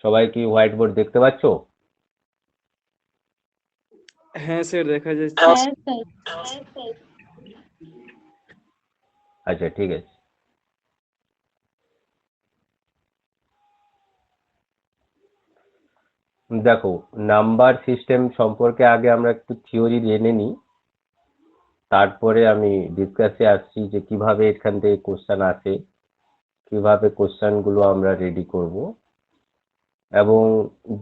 সবাই কি white board দেখতে পাচ্ছো? হ্যাঁ স্যার, দেখা যাচ্ছে। হ্যাঁ স্যার। আচ্ছা, ঠিক আছে। দেখো, নাম্বার সিস্টেম সম্পর্কে আগে আমরা একটু থিওরি জেনে নিই, তারপরে আমি ডিসকাসে আসছি যে কিভাবে এখান থেকে কোশ্চেন আসে, কিভাবে কোশ্চেনগুলো আমরা রেডি করব, এবং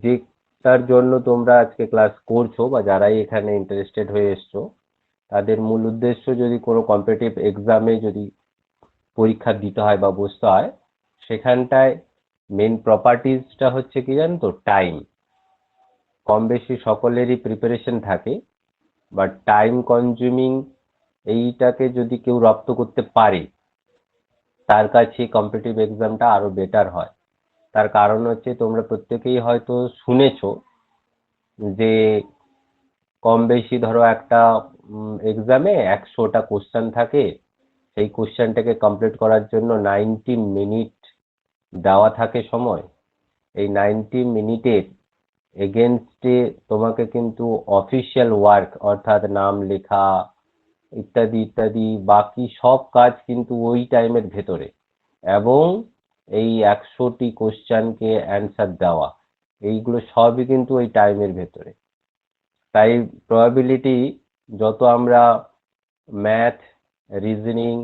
যেটার জন্য তোমরা আজকে ক্লাস করছো বা যারাই এখানে ইন্টারেস্টেড হয়ে এসছো, তাদের মূল উদ্দেশ্য যদি কোনো কম্পিটিটিভ এক্সামে যদি পরীক্ষা দিতে হয় বা বসতে হয়, সেখানটায় মেন প্রপার্টিজটা হচ্ছে কি জানো তো? টাইম। কম বেশি সকলেরই প্রিপারেশন থাকে, বাট টাইম কনজিউমিং এইটাকে যদি কেউ রপ্ত করতে পারে, তার কাছে কম্পিটিটিভ এক্সামটা আরো বেটার হয়। তার কারণ হচ্ছে, তোমরা প্রত্যেকেই হয়তো শুনেছো যে কম বেশি ধরো একটা এক্সামে 100টা কোশ্চেন থাকে, সেই কোশ্চেনটাকে কমপ্লিট করার জন্য 90 মিনিট দেওয়া থাকে সময়। এই 90 মিনিটের এগেনস্টে তোমাকে কিন্তু অফিসিয়াল ওয়ার্ক অর্থাৎ নাম লেখা ইত্যাদি ইত্যাদি বাকি সব কাজ কিন্তু ওই টাইমের ভেতরে, এবং এই 100টি কোশ্চেনকে অ্যান্সার দেওয়া, এইগুলো সবই কিন্তু ওই টাইমের ভেতরে। তাই প্রবাবিলিটি, যত আমরা ম্যাথ, রিজনিং,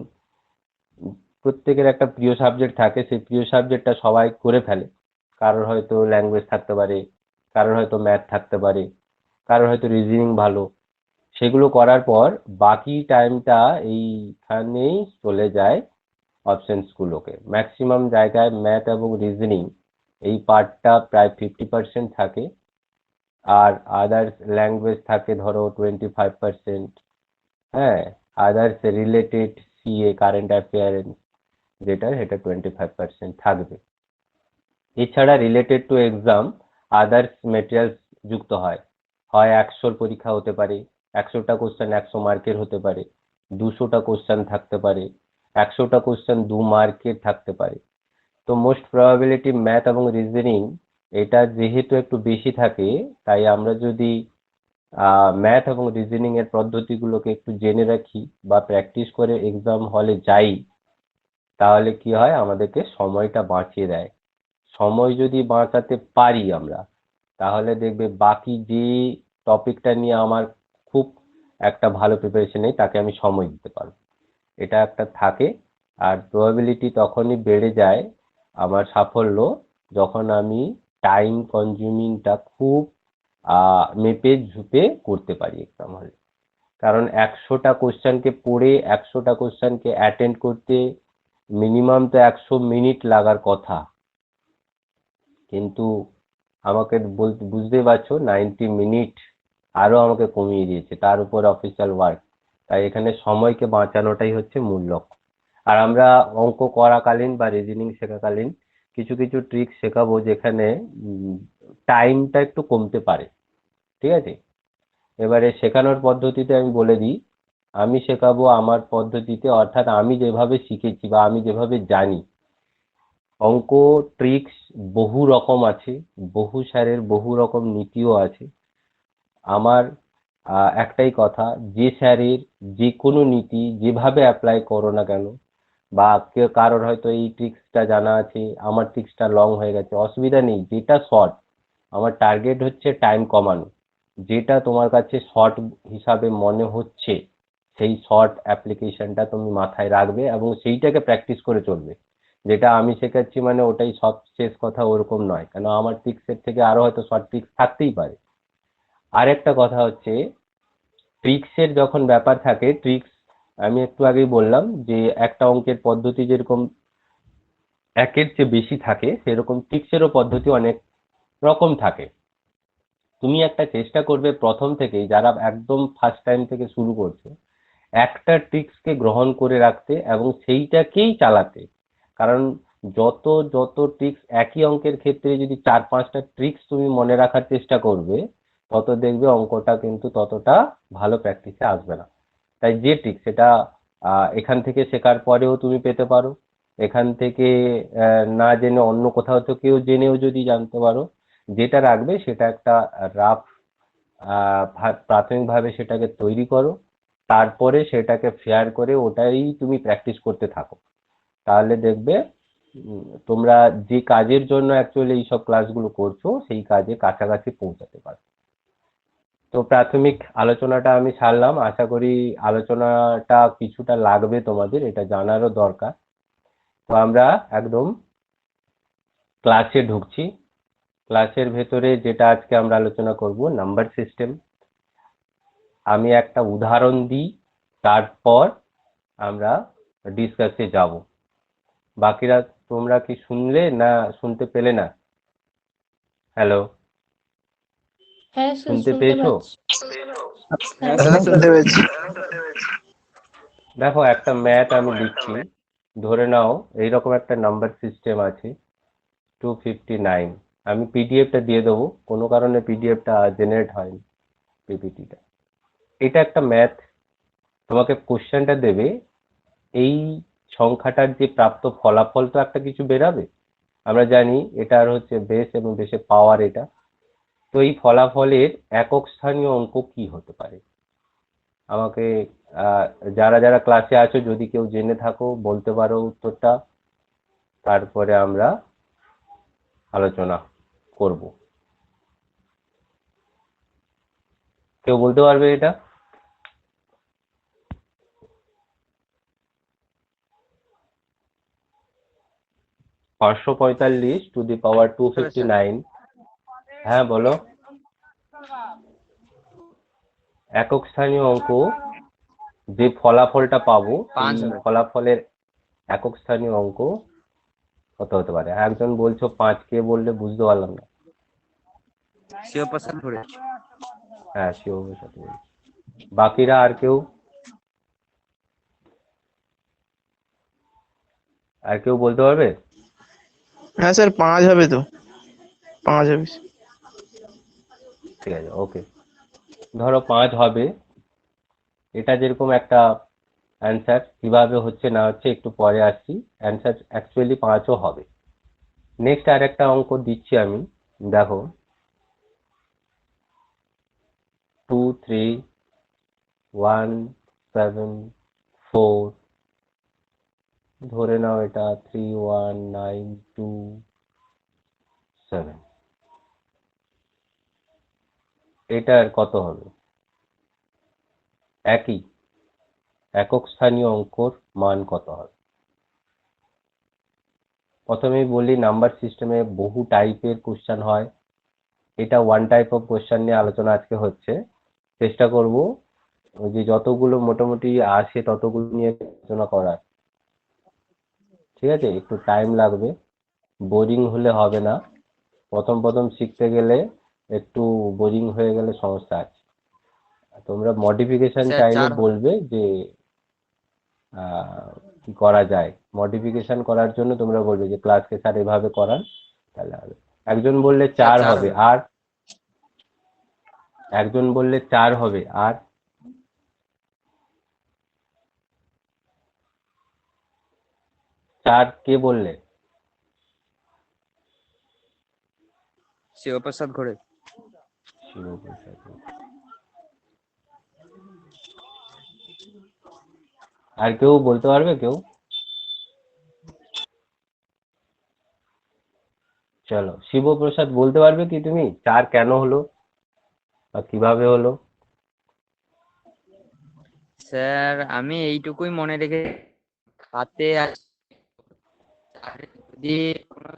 প্রত্যেকের একটা প্রিয় সাবজেক্ট থাকে, সেই প্রিয় সাবজেক্টটা সবাই করে ফেলে। কারোর হয়তো ল্যাঙ্গুয়েজ থাকতে পারে, কারোর হয়তো ম্যাথ থাকতে পারে, কারোর হয়তো রিজনিং ভালো। সেগুলো করার পর বাকি টাইমটা এইখানেই চলে যায় অপশনসগুলোকে। ম্যাক্সিমাম জায়গায় ম্যাথ এবং রিজনিং এই পার্টটা প্রায় 50% থাকে, আর আদার্স ল্যাঙ্গুয়েজ থাকে ধরো 25%। হ্যাঁ, others related CA current affairs যেটা, সেটা 25% থাকবে। এছাড়া related to exam others materials যুক্ত হয়। হয় 100র পরীক্ষা হতে পারে, 100টা কোশ্চেন 100 মার্কের হতে পারে, 200টা কোশ্চেন থাকতে পারে, 100টা কোশ্চেন 2 মার্কের থাকতে পারে। তো মোস্ট প্রবাবিলিটি ম্যাথ এবং রিজনিং এটা যেহেতু একটু বেশি থাকে, তাই আমরা যদি ম্যাথ এবং রিজনিং এর পদ্ধতিগুলোকে একটু জেনে রাখি বা প্র্যাকটিস করে এক্সাম হলে যাই, তাহলে কি হয়, আমাদেরকে সময়টা বাঁচিয়ে দেয়। সময় যদি বাঁচাতে পারি আমরা, তাহলে দেখবে বাকি যে টপিকটা নিয়ে আমার খুব একটা ভালো প্রিপারেশন নেই, তাকে আমি সময় দিতে পারবো। এটা একটা থাকে। আর প্রবাবিলিটি তখনই বেড়ে যায় আমার সাফল্য, যখন আমি টাইম কনজিউমিংটা খুব মেপে ঝুপে করতে পারি এক্সাম হলে। কারণ 100টা কোশ্চেনকে পড়ে 100টা কোশ্চেনকে অ্যাটেন্ড করতে মিনিমাম তো 100 মিনিট লাগার কথা, কিন্তু আমাকে বুঝতেই পারছো 90 মিনিট আরো আমাকে কমিয়ে দিয়েছে, তার উপর অফিসিয়াল ওয়ার্ক। তাই এখানে সময়কে বাঁচানোটাই হচ্ছে মূল লক্ষ্য। আর আমরা অঙ্ক করাকালীন বা রিজনিং শেখাকালীন কিছু কিছু ট্রিক শেখাবো, যেখানে টাইমটা একটু কমতে পারে। ঠিক আছে, এবারে শেখানোর পদ্ধতিতে আমি বলে দিই। আমি শেখাবো আমার পদ্ধতিতে, অর্থাৎ আমি যেভাবে শিখেছি বা আমি যেভাবে জানি। অঙ্ক ট্রিক্স বহু রকম আছে, বহু স্যারের বহু রকম নীতিও আছে। আমার একটাই কথা, যে স্যারের যে কোনো নীতি যেভাবে অ্যাপ্লাই করো না কেন, বা কেউ কারোর হয়তো এই ট্রিক্সটা জানা আছে, আমার ট্রিক্সটা লং হয়ে গেছে, অসুবিধা নেই, যেটা শর্ট। আমার টার্গেট হচ্ছে টাইম কমানো। যেটা তোমার কাছে শর্ট হিসাবে মনে হচ্ছে, সেই শর্ট অ্যাপ্লিকেশনটা তুমি মাথায় রাখবে এবং সেইটাকে প্র্যাকটিস করে চলবে। যেটা আমি শেখাচ্ছি মানে ওটাই সব শেষ কথা, ওরকম নয়, কেন আমার ট্রিক্সের থেকে আরো হয়তো শর্ট ট্রিক্স থাকতেই পারে। আরেকটা কথা হচ্ছে, ট্রিক্সের যখন ব্যাপার থাকে, ট্রিক্স আমি একটু আগেই বললাম যে একটা অঙ্কের পদ্ধতি যেরকম একের চেয়ে বেশি থাকে, সেরকম ট্রিক্সেরও পদ্ধতি অনেক রকম থাকে। তুমি একটা চেষ্টা করবে প্রথম থেকেই, যারা একদম ফার্স্ট টাইম থেকে শুরু করছে, একটা ট্রিক্সকে গ্রহণ করে রাখতে এবং সেইটাকেই চালাতে। কারণ যত যত ট্রিক্স একই অঙ্কের ক্ষেত্রে যদি 4-5টা ট্রিক্স তুমি মনে রাখার চেষ্টা করবে, তত দেখবে অঙ্কটা কিন্তু ততটা ভালো প্র্যাকটিসে আসবে না। তাই যে ট্রিক্স, সেটা এখান থেকে শেখার পরেও তুমি পেতে পারো, এখান থেকে না জেনে অন্য কোথাও থেকেও জেনেও যদি জানতে পারো, যেটা রাখবে সেটা একটা রাফ প্রাথমিকভাবে সেটাকে তৈরি করো, তারপরে সেটাকে ফেয়ার করে ওটাই তুমি প্র্যাকটিস করতে থাকো। তাহলে দেখবে তোমরা যে কাজের জন্য অ্যাকচুয়ালি এইসব ক্লাসগুলো করছো সেই কাজে কাছাকাছি পৌঁছাতে পারো। তো প্রাথমিক আলোচনাটা আমি সারলাম, আশা করি আলোচনাটা কিছুটা লাগবে তোমাদের, এটা জানারও দরকার। তো আমরা একদম ক্লাসে ঢুকছি। ক্লাসের ভেতরে যেটা আজকে আমরা আলোচনা করব নাম্বার সিস্টেম। আমি একটা উদাহরণ দিই, তারপর আমরা ডিসকাসে যাব। বাকিরা তোমরা কি শুনলে না শুনতে পেলে না? হ্যালো, হ্যাঁ স্যার, শুনতে শুনতে পেয়েছো? পাচ্ছি। হ্যাঁ হ্যাঁ স্যার। শুনতে পাচ্ছি। দেখো একটা ম্যাথ আমি লিখছি, ধরে নাও এইরকম একটা নাম্বার সিস্টেম আছে 259। আমি পিডিএফটা দিয়ে দেবো, কোনো কারণে পিডিএফটা জেনারেট হয়নি, পিপিটিটা। এটা একটা ম্যাথ, তোমাকে কোশ্চেনটা দেবে, এই সংখ্যাটার যে প্রাপ্ত ফলাফল তো একটা কিছু বেরাবে, আমরা জানি এটার হচ্ছে বেস এবং বেসের পাওয়ার এটা। তো এই ফলাফলের একক স্থানীয় অঙ্ক কি হতে পারে? আমাকে যারা যারা ক্লাসে আছো যদি কেউ জেনে থাকো বলতে পারো উত্তরটা, তারপরে আমরা আলোচনা করব। কেউ বলতে পারবে এটা? পাঁচশো 545 হ্যাঁ বলো। একক স্থানীয় অঙ্ক যে ফলাফলটা পাবো এই ফলাফলের একক স্থানীয় অঙ্ক কত হতে পারে? একজন বলছো 5, কে বললে বুঝতে পারলাম না। শিবপ্রসাদ ঘোরে। হ্যাঁ শিবের সাথে বলছি। বাকিরা আর কেউ? আর কেউ বলতে পারবে? হ্যাঁ স্যার, 5 হবে তো, 5 হবে। ঠিক আছে, ওকে, ধরো 5 হবে। এটা যেরকম একটা অ্যান্সার, কিভাবে হচ্ছে না হচ্ছে একটু পরে আসছি। অ্যান্সার অ্যাকচুয়ালি 5ও হবে। নেক্সট আর একটা অঙ্ক দিচ্ছি আমি, দেখো 23174, ধরে নাও এটা 31927, এটার কত হবে? একই একক স্থানীয় অঙ্কর মান কত হবে? প্রথমেই বলি নাম্বার সিস্টেমে বহু টাইপের কোশ্চেন হয়, এটা ওয়ান টাইপ অফ কোশ্চেন নিয়ে আলোচনা আজকে হচ্ছে। চেষ্টা করব ওই যে যতগুলো মোটামুটি আসে ততগুলো নিয়ে আলোচনা করার, ঠিক আছে? একটু টাইম লাগবে, বোরিং হলে হবে না। প্রথম প্রথম শিখতে গেলে একটু বোরিং হয়ে গেলে সমস্যা আছে। তোমরা মডিফিকেশন চাইলে বলবে যে কি করা যায়, মডিফিকেশন করার জন্য তোমরা বলবে যে ক্লাসকে স্যার এভাবে করান, তাহলে হবে। একজন বললে 4 হবে, আর একজন বললে 4 হবে, আর 4 কে বললে? শিবপ্রসাদ ঘোরে। আর কেউ বলতে পারবে? কেউ? চলো, শিবপ্রসাদ বলতে পারবে কি তুমি 4 কেন হলো বা কিভাবে হলো? স্যার আমি এইটুকুই মনে রেখে হাতে যদি কোনো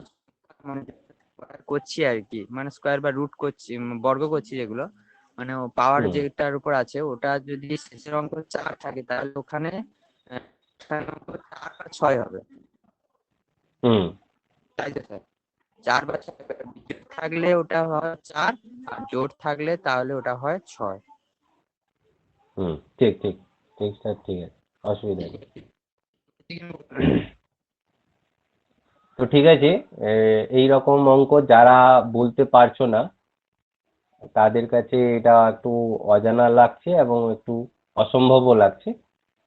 মানে করছি আর কি, মানে স্কোয়ার বা রুট করছি, বর্গ করছি, যেগুলো মানে পাওয়ার যেটার উপর আছে ওটা যদি শেষের অঙ্ক 4 থাকে তাহলে ওখানে 4 বা 6 হবে। তাই তো স্যার? 4 বা 6 বিজোড় থাকলে ওটা হয় 4, আর জোড় থাকলে তাহলে ওটা হয় 6। ঠিক ঠিক ঠিক স্যার, ঠিক আছে, অসুবিধা নেই। তো ঠিক আছে, এই রকম অঙ্ক যারা বলতে পারছো না তাদের কাছে এটা একটু অজানা লাগছে এবং একটু অসম্ভবও লাগছে।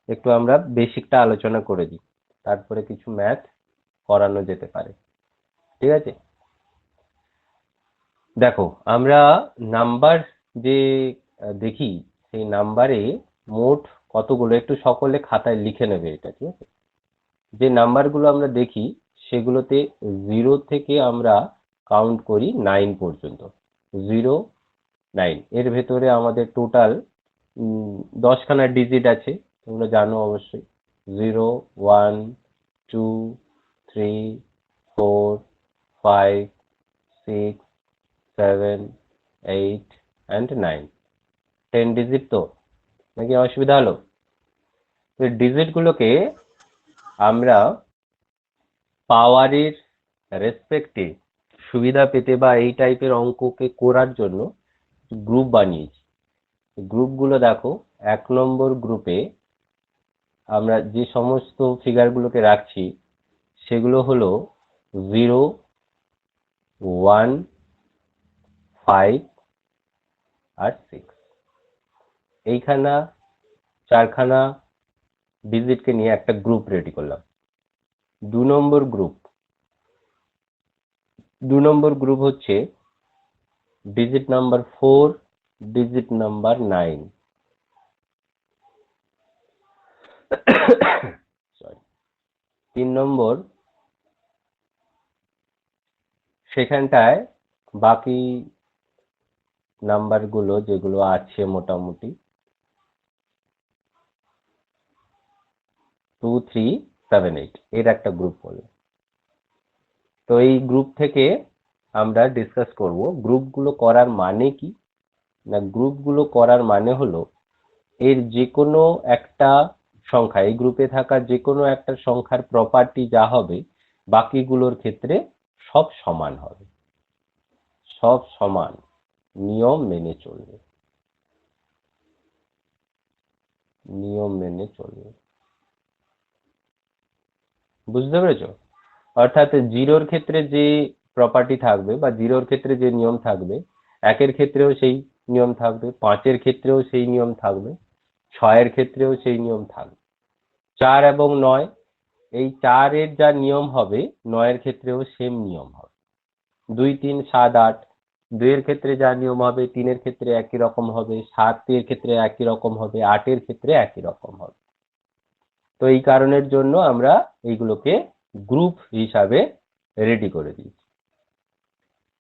একটু আমরা বেসিকটা আলোচনা করে দিই, তারপরে কিছু ম্যাথ করানো যেতে পারে। ঠিক আছে, দেখো আমরা নাম্বার যে দেখি, সেই নাম্বারে মোট কতগুলো, একটু সকলে খাতায় লিখে নেবে এটা। ঠিক আছে, যে নাম্বারগুলো আমরা দেখি সেগুলোতে 0 থেকে আমরা কাউন্ট করি 9 পর্যন্ত। 0, 9, এর ভেতরে আমাদের টোটাল 10খানা ডিজিট আছে, তোমরা জানো অবশ্যই। 0, 1, 2, 3, 4, 5, 6, 7, 8 and 9, 10 ডিজিট তো, নাকি অসুবিধা হলো? তো ডিজিট গুলোকে আমরা পাওয়ারের রেসপেক্টে সুবিধা পেতে বা এই টাইপের অঙ্ককে করার জন্য গ্রুপ বানিয়েছি। গ্রুপগুলো দেখো, 1 নম্বর গ্রুপে আমরা যে সমস্ত ফিগারগুলোকে রাখছি সেগুলো হলো 0, 1, 5 আর 6। এইখানা 4খানা ডিজিটকে নিয়ে একটা গ্রুপ রেডি করলাম। 2 নম্বর গ্রুপ হচ্ছে digit number 4, digit number 9। Sorry. 3 নম্বর, সেখানটায় বাকি নাম্বারগুলো যেগুলো আছে মোটামুটি 2, 3, 7, 8 এর একটা গ্রুপ করলাম। তো এই গ্রুপ থেকে আমরা ডিসকাস করব গ্রুপগুলো করার মানে কি। না, গ্রুপগুলো করার মানে হলো এর যে কোনো একটা সংখ্যা, এই গ্রুপে থাকা যে কোনো একটা সংখ্যার প্রপার্টি যা হবে বাকিগুলোর ক্ষেত্রে সব সমান হবে, সব সমান নিয়ম মেনে চলবে, নিয়ম মেনে চলবে। বুঝতে পেরেছো? অর্থাৎ 0-র ক্ষেত্রে যে প্রপার্টি থাকবে বা 0-র ক্ষেত্রে যে নিয়ম থাকবে, 1-এর ক্ষেত্রেও সেই নিয়ম থাকবে, 5-এর ক্ষেত্রেও সেই নিয়ম থাকবে, 6-এর ক্ষেত্রেও সেই নিয়ম থাকবে। 4 এবং 9, এই 4-এর যা নিয়ম হবে 9-এর ক্ষেত্রেও সেম নিয়ম হবে। 2, 3, 7, 8, 2-এর ক্ষেত্রে যা নিয়ম হবে 3-এর ক্ষেত্রে একই রকম হবে, 7-এর ক্ষেত্রে একই রকম হবে, 8-এর ক্ষেত্রে একই রকম হবে। তো এই কারণের জন্য আমরা এইগুলোকে গ্রুপ হিসাবে রেডি করে দিয়েছি।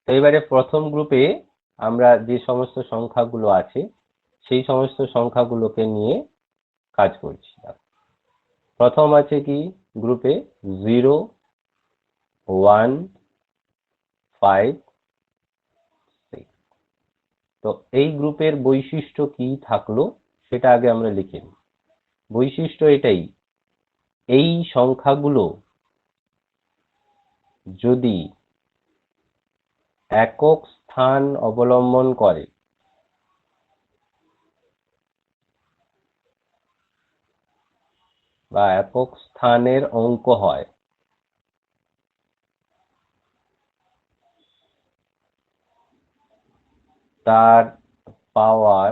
তো এবারে প্রথম গ্রুপে আমরা যে সমস্ত সংখ্যাগুলো আছে সেই সমস্ত সংখ্যাগুলোকে নিয়ে কাজ করছি। প্রথম আছে কি গ্রুপে 0, 1, 5, 6। তো এই গ্রুপের বৈশিষ্ট্য কি থাকলো সেটা আগে আমরা লিখে নিই। বৈশিষ্ট্য এটাই, এই সংখ্যাগুলো যদি একক স্থান অবলম্বন করে বা একক স্থানের অঙ্ক হয়, তার পাওয়ার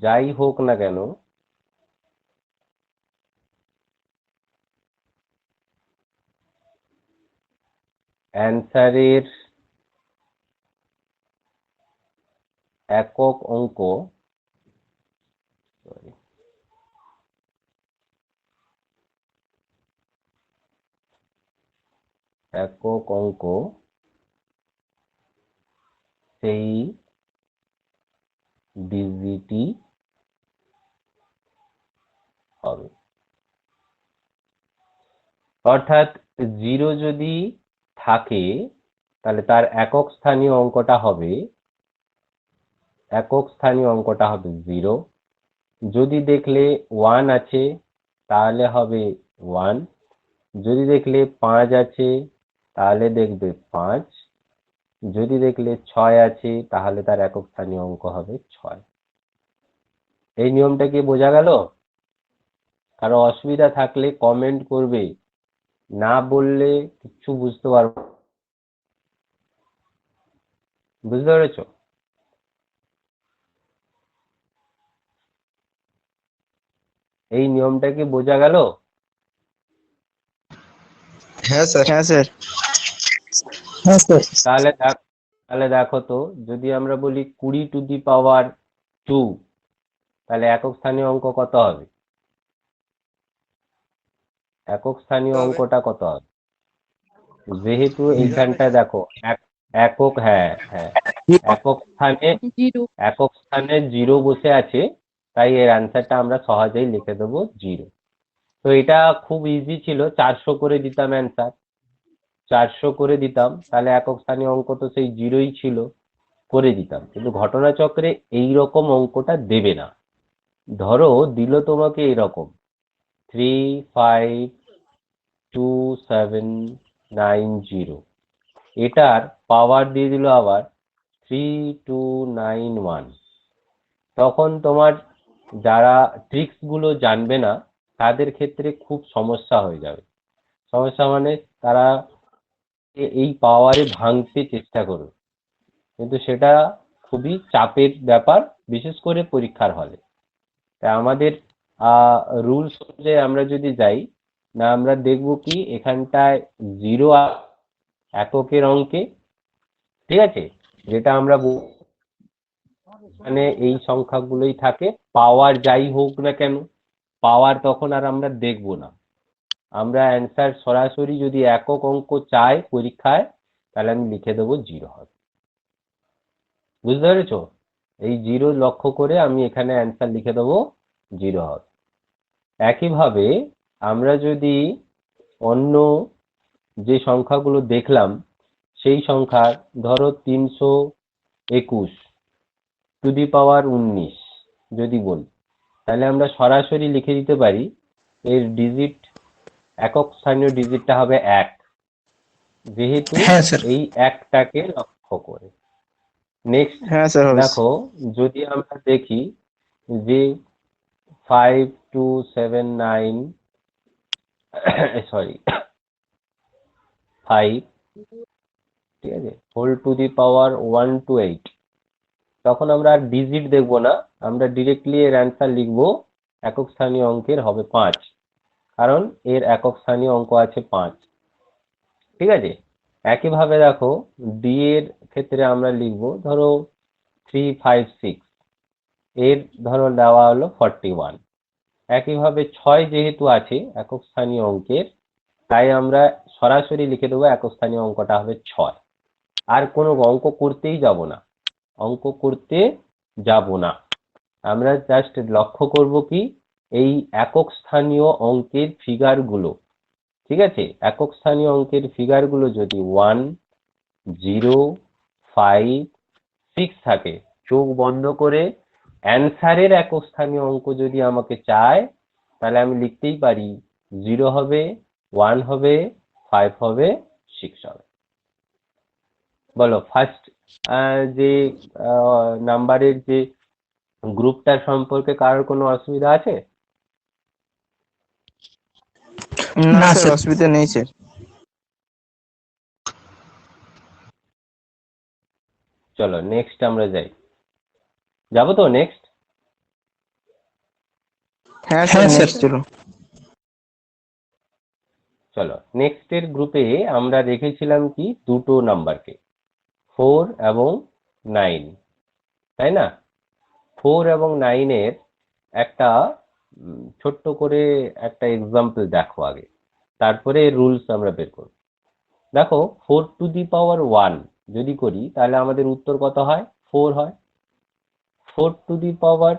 যাই হোক না কেন অ্যান্সারের একক অঙ্ক সেই ডিজিটই হবে। অর্থাৎ 0 যদি থাকে তাহলে তার একক স্থানীয় অঙ্কটা হবে 0। যদি দেখলে 1 আছে তাহলে হবে 1, যদি দেখলে 5 আছে তাহলে দেখবে 5, যদি দেখলে 6 আছে তাহলে তার একক স্থানীয় অঙ্ক হবে 6। এই নিয়মটা কি বোঝা গেল? কারো অসুবিধা থাকলে কমেন্ট করবে, না বললে কিচ্ছু বুঝতে পারবো। বুঝতে পেরেছো? এই নিয়মটা কি বোঝা গেল? হ্যাঁ স্যার। তাহলে দেখো তো, যদি আমরা বলি 20⁻², তাহলে একক স্থানীয় অঙ্ক কত হবে? একক স্থানীয় অঙ্কটা কত হবে? যেহেতু এইখানটায় দেখো একক, হ্যাঁ হ্যাঁ, একক স্থানে 0 বসে আছে, তাই এর অ্যান্সারটা আমরা সহজেই লিখে দেবো 0। তো এটা খুব ইজি ছিল, 400 করে দিতাম অ্যান্সার, 400 করে দিতাম, তাহলে একক স্থানীয় অঙ্ক তো সেই 0ই ছিল, করে দিতাম। কিন্তু ঘটনাচক্রে এইরকম অঙ্কটা দেবে না। ধরো দিল তোমাকে এরকম 352,790, এটার পাওয়ার দিয়ে দিল আবার 3291। তখন তোমার যারা ট্রিক্স গুলো জানবে না তাদের ক্ষেত্রে খুব সমস্যা হয়ে যাবে। সমস্যা মানে তারা এই পাওয়ারে ভাঙতে চেষ্টা করবে, কিন্তু সেটা খুবই চাপের ব্যাপার, বিশেষ করে পরীক্ষার হলে। তাই আমাদের রুলস অনুযায়ী আমরা যদি যাই না, আমরা দেখব কি এখানটায় 0 এককের অঙ্কে, ঠিক আছে, যেটা আমরা মানে এই সংখ্যাগুলোই থাকে, পাওয়ার যাই হোক না কেন, পাওয়ার তখন আর আমরা দেখব না। আমরা অ্যান্সার সরাসরি যদি একক অঙ্ক চাই পরীক্ষায়, তাহলে আমি লিখে দেবো 0 হবে। বুঝতে পেরেছো? এই 0 লক্ষ্য করে আমি এখানে অ্যান্সার লিখে দেবো 0 হবে। একইভাবে আমরা যদি অন্য যে সংখ্যাগুলো দেখলাম সেই সংখ্যার ধরো 321 যদি বলি, তাহলে আমরা সরাসরি লিখে দিতে পারি এর ডিজিট, একক স্থানীয় ডিজিটটা হবে 1, যেহেতু এই একটাকে লক্ষ্য করে। নেক্সট হ্যাঁ স্যার হবে। দেখো, যদি আমরা দেখি যে 5279 সরি 5, ঠিক আছে, হোল টু দি পাওয়ার 128, তখন আমরা আর ডিজিট দেখবো না, আমরা ডিরেক্টলি এর অ্যান্সার লিখবো একক স্থানীয় অঙ্কের হবে 5, কারণ এর একক স্থানীয় অঙ্ক আছে 5। ঠিক আছে, একইভাবে দেখো ডি এর ক্ষেত্রে আমরা লিখবো ধরো 356, এর ধরো দেওয়া হলো 41। একইভাবে 6 যেহেতু আছে একক স্থানীয় অঙ্কের, তাই আমরা সরাসরি লিখে দেবো একক স্থানীয় অঙ্কটা হবে 6। আর কোনো অঙ্ক করতেই যাব না, অঙ্ক করতে যাব না, আমরা জাস্ট লক্ষ্য করব কি এই একক স্থানীয় অঙ্কের ফিগারগুলো, ঠিক আছে, একক স্থানীয় অঙ্কের ফিগারগুলো যদি 1, 0, 5, 6 থাকে, চোখ বন্ধ করে অ্যান্সারের একক স্থানীয় অঙ্ক যদি আমাকে চায়, তাহলে আমি লিখতেই পারি 0 হবে, 1 হবে, 5 হবে, 6 হবে। বলো ফার্স্ট যে নাম্বারের যে গ্রুপটার সম্পর্কে কারোর কোনো অসুবিধা আছে? না স্যার, অসুবিধা নেই স্যার। চলো নেক্সট আমরা যাই, যাবো তো নেক্সট? হ্যাঁ স্যার, নেক্সট চলো। চলো নেক্সটের গ্রুপে আমরা রেখেছিলাম কি দুটো নাম্বারকে, 4 এবং 9, তাই না? 4 এবং 9 এর একটা ছোট্ট করে একটা এক্সাম্পল দেখো আগে, তারপরে রুলস আমরা বের করব। দেখো 4⁻1 যদি করি তাহলে আমাদের উত্তর কত হয়? 4 হয়। 4²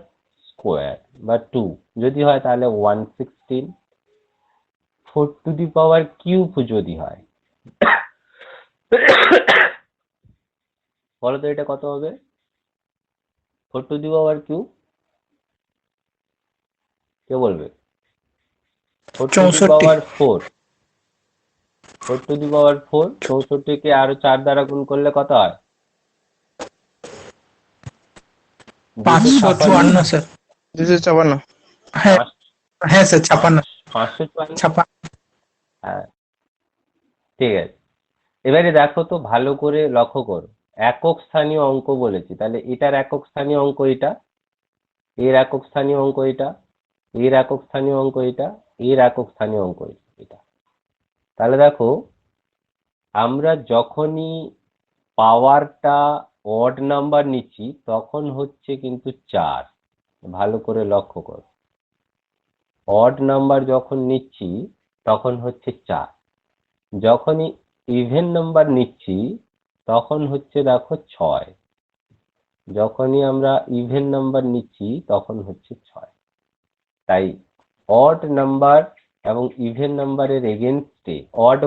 বা 2 যদি হয় তাহলে 116। 4³ যদি হয় বলো তো এটা কত হবে? 4³ কে বলবে? 4⁴ 4⁴ 64 কে আরো 4 দ্বারা গুণ করলে কত হয়? 554 স্যার। 254। হ্যাঁ স্যার, 56। 554। হ্যাঁ ঠিক আছে, এবারে দেখো তো ভালো করে লক্ষ্য করো, একক স্থানীয় অঙ্ক বলেছি, তাহলে এটার একক স্থানীয় অঙ্ক এটা, এর একক স্থানীয় অঙ্ক এটা, এর একক স্থানীয় অঙ্ক এটা, এর একক স্থানীয় অঙ্ক এটা। তাহলে দেখো আমরা যখনই পাওয়ারটা অড নাম্বার নিচ্ছি তখন হচ্ছে কিন্তু 4, ভালো করে লক্ষ্য করো। অড নাম্বার যখন নিচ্ছি তখন হচ্ছে 4, যখনই ইভেন নাম্বার নিচ্ছি তখন হচ্ছে দেখো 6, যখনই আমরা ইভেন নাম্বার নিচ্ছি তখন হচ্ছে 6। তাই অড নাম্বার এবং ইভেন নাম্বারের এগেনস্টে অড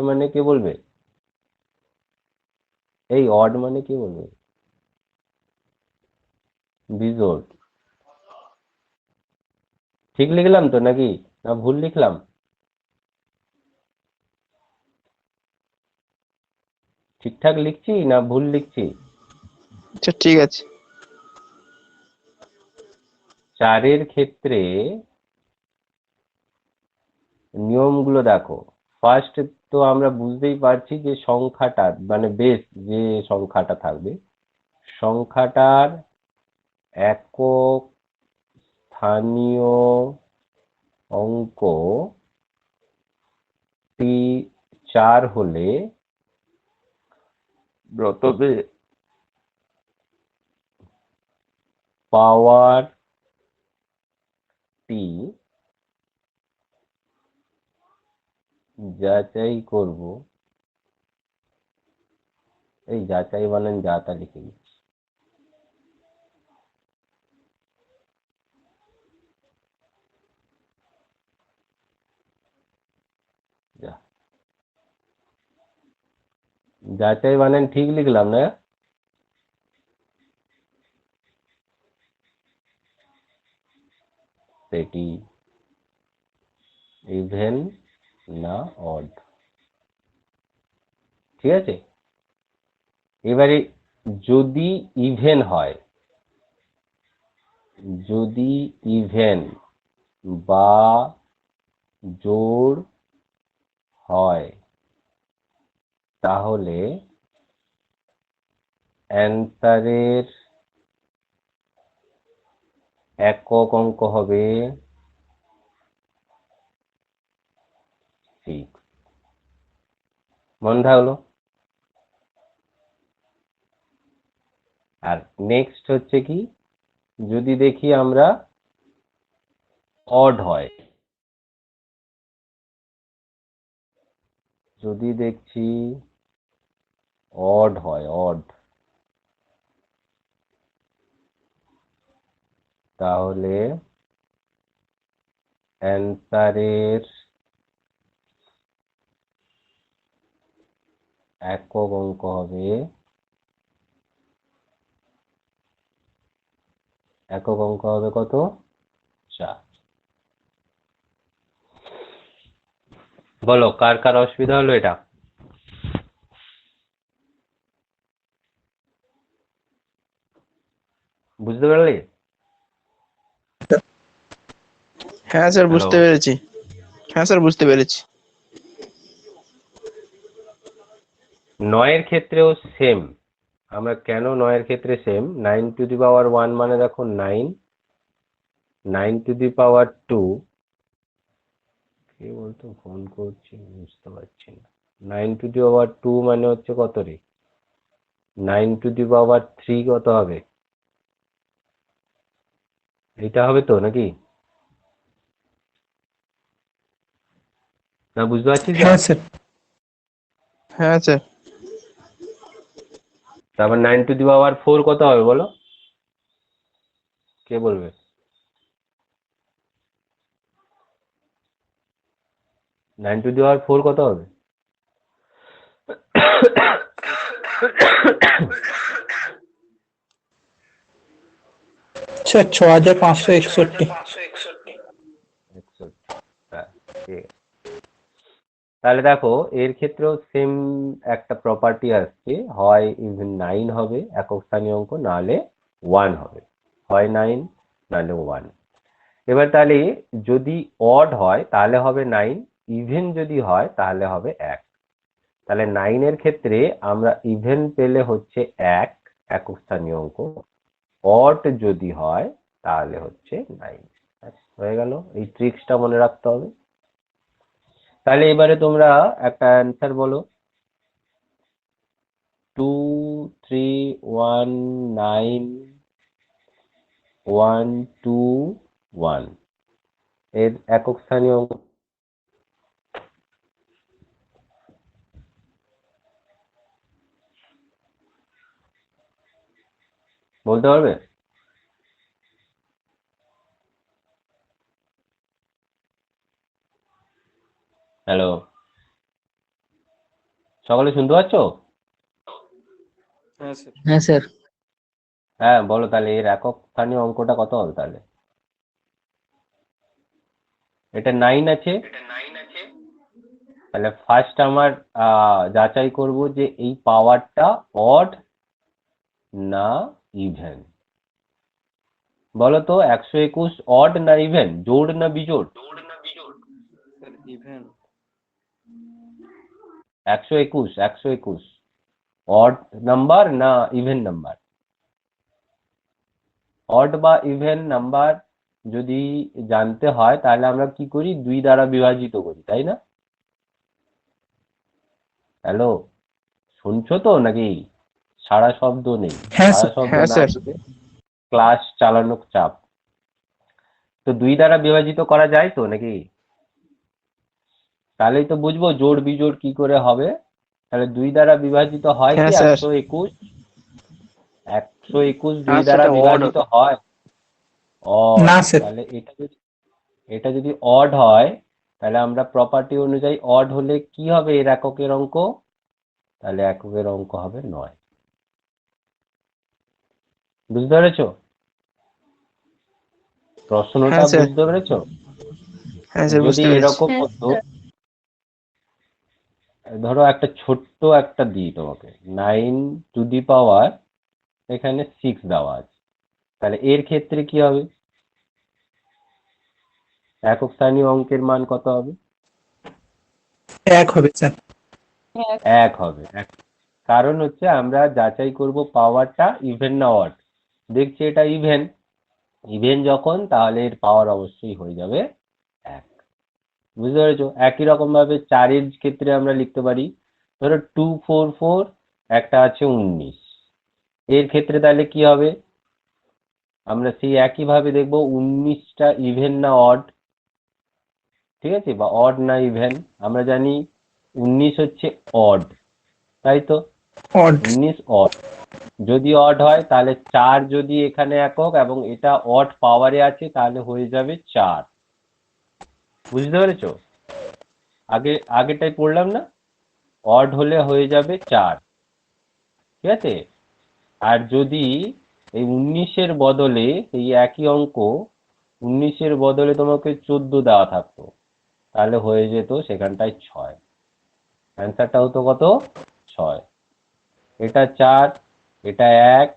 মানে কে বলবে? এই অড মানে কে বলবে? বিজোড়। ঠিক লিখলাম তো নাকি না ভুল লিখলাম? ঠিকঠাক লিখছি না ভুল লিখছি? আচ্ছা ঠিক আছে। 4-এর ক্ষেত্রে নিয়মগুলো দেখো। ফার্স্ট তো আমরা বুঝতেই পারছি যে সংখ্যাটা মানে বেস যে সংখ্যাটা থাকবে, সংখ্যাটার একক স্থানীয় অঙ্কটি 4 হলে তবে পাওয়ারটি যাচাই করব। এই যাচাই বানান যাতা লিখে দিচ্ছি। যাচাই বানান ঠিক লিখলাম না? সেটি ইভেন না অড, ঠিক আছে। এবারে যদি ইভেন হয়, যদি ইভেন বা জোড় হয় তাহলে অ্যান্সারের একক অঙ্ক হবে 6। মনে থাকলো? আর নেক্সট হচ্ছে কি, যদি দেখি আমরা অড হয়, যদি দেখছি অড হয়, অড, তাহলে অ্যান্সারের একক অঙ্ক হবে, একক অঙ্ক হবে কত? 4। বলো কার কার অসুবিধা হলো এটা? বুঝতে পারলে? হ্যাঁ স্যার বুঝতে Hello? পেরেছি। হ্যাঁ স্যার বুঝতে পেরেছি। 9-এর ক্ষেত্রেও সেম। আমরা কেন 9-এর ক্ষেত্রে সেম? 9 টু দি পাওয়ার 1 মানে দেখো 9, 9 টু দি পাওয়ার 2, কে বলতো ফোন করছি বুঝতে পারছি না। 9 টু দি পাওয়ার 2 মানে হচ্ছে কত রে? 9 টু দি পাওয়ার 3 কত হবে? এটা হবে তো নাকি? না বুঝতে পারছিস না? হ্যাঁ স্যার। হ্যাঁ স্যার। তারপর 9 টু দি পাওয়ার 4 কত হবে বলো? কে বলবে? 9 টু দি পাওয়ার 4 কত হবে? স্যার 6561। 61। হ্যাঁ, ঠিক আছে। তাহলে দেখো এর ক্ষেত্রেও সেম একটা প্রপার্টি আসছে, হয় ইভেন 9 হবে একক স্থানীয় অঙ্ক, নাহলে 1 হবে, হয় 9 নাহলে 1। এবার তাহলে যদি অড হয় তাহলে হবে 9, ইভেন যদি হয় তাহলে হবে 1। তাহলে 9-এর ক্ষেত্রে আমরা ইভেন পেলে হচ্ছে 1 একক স্থানীয় অঙ্ক, অড যদি হয় তাহলে হচ্ছে 9। হয়ে গেল, এই ট্রিক্সটা মনে রাখতে হবে। তাহলে এবারে তোমরা একটা অ্যান্সার বলো। 2319121 এর একক স্থানীয় অঙ্ক বলতে পারবে? হ্যালো, সকলে শুনতে পাচ্ছ? হ্যাঁ স্যার। হ্যাঁ স্যার। হ্যাঁ বলো, তাহলে এর একক স্থানীয় অঙ্কটা কত হবে তাহলে? এটা 9 আছে। তাহলে ফার্স্ট আমার যাচাই করব যে এই পাওয়ারটা অড না ইভেন। বলো তো 121 অড না ইভেন, জোড় না বিজোড়? Sir even. 121 অড নাম্বার না ইভেন নাম্বার? অড বা ইভেন নাম্বার যদি জানতে হয় তাহলে আমরা কি করি, 2 দ্বারা বিভাজিত করি, তাই না? হ্যালো, শুনছো তো নাকি? সারা শব্দ নেই, হ্যাঁ সারা স্যার। শব্দ হ্যাঁ না স্যার। দিলে ক্লাস চালানোর চাপ। তো 2 দ্বারা বিভাজিত করা যায় তো নাকি? তাহলেই তো বুঝবো জোড় বিজোড় কি করে হবে। তাহলে 2 দ্বারা বিভাজিত হয় কি হ্যাঁ স্যার। 121? 121 2 হ্যাঁ দ্বারা সেটা odd বিভাজিত হতো। হয়? অড। না স্যার। তাহলে এটা যদি অড হয় তাহলে আমরা প্রপার্টি অনুযায়ী অড হলে কি হবে এর এককের অঙ্ক? তাহলে এককের অঙ্ক হবে 9। বুঝতে পেরেছো? প্রশ্নটা হ্যাঁ স্যার। বুঝতে পেরেছো? হ্যাঁ স্যার, যদি বুঝতে পেরেছি। এরকম হতো, ধরো একটা ছোট্ট একটা দিই তোমাকে, 9 টু দি পাওয়ার এখানে 6 দেওয়া আছে, তাহলে এর ক্ষেত্রে কি হবে? একক স্থানীয় অঙ্কের মান কত হবে? 1 হবে স্যার। 1 হবে। কারণ হচ্ছে আমরা যাচাই করব পাওয়ারটা ইভেন না অড। দেখছি এটা ইভেন, ইভেন যখন তাহলে এর পাওয়ার অবশ্যই হয়ে যাবে 1। বুঝতে পেরেছো? একই রকম ভাবে 4 এর ক্ষেত্রে আমরা লিখতে পারি, ধরো 244 একটা আছে 19, এর ক্ষেত্রে তাহলে কি হবে? আমরা সেই একই ভাবে দেখবো 19টা ইভেন না অড, ঠিক আছে, বা অড না ইভেন। আমরা জানি 19 হচ্ছে অড, তাই তো? অড। 19 অড। যদি অড হয় তাহলে 4 যদি এখানে একক এবং এটা অড পাওয়ারে আছে তাহলে হয়ে যাবে 4। বুঝতে পেরেছো? আগেটাই পড়লাম না, অড হলে হয়ে যাবে 4, ঠিক আছে? আর যদি এই 19-এর বদলে এই একই অঙ্ক 19-এর বদলে তোমাকে 14 দেওয়া থাকতো তাহলে হয়ে যেত সেখানটায় 6। অ্যান্সারটা হতো কত? 6। এটা 4, এটা 1,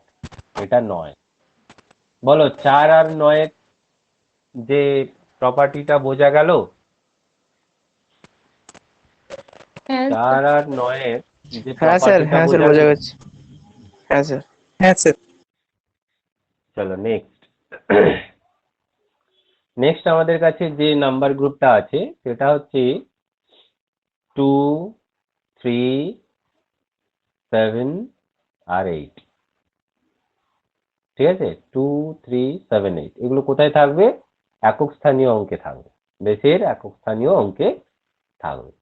এটা 9। বলো 4 আর 9-এর যে প্রপার্টিটা বোঝা গেল? 4 আর 9-এর যে হ্যাঁ স্যার। প্রপার্টিটা হ্যাঁ স্যার, বোঝা বোঝা গেল? গেছে। হ্যাঁ স্যার। হ্যাঁ স্যার। চলো নেক্সট। নেক্সট আমাদের কাছে যে নাম্বার গ্রুপটা আছে সেটা হচ্ছে 2, 3, 7 আর 8। ঠিক আছে, 2, 3, 7, 8 এগুলো কোথায় থাকবে? একক স্থানীয় অঙ্কে থাকবে, বেসের একক স্থানীয় অঙ্কে থাকবে।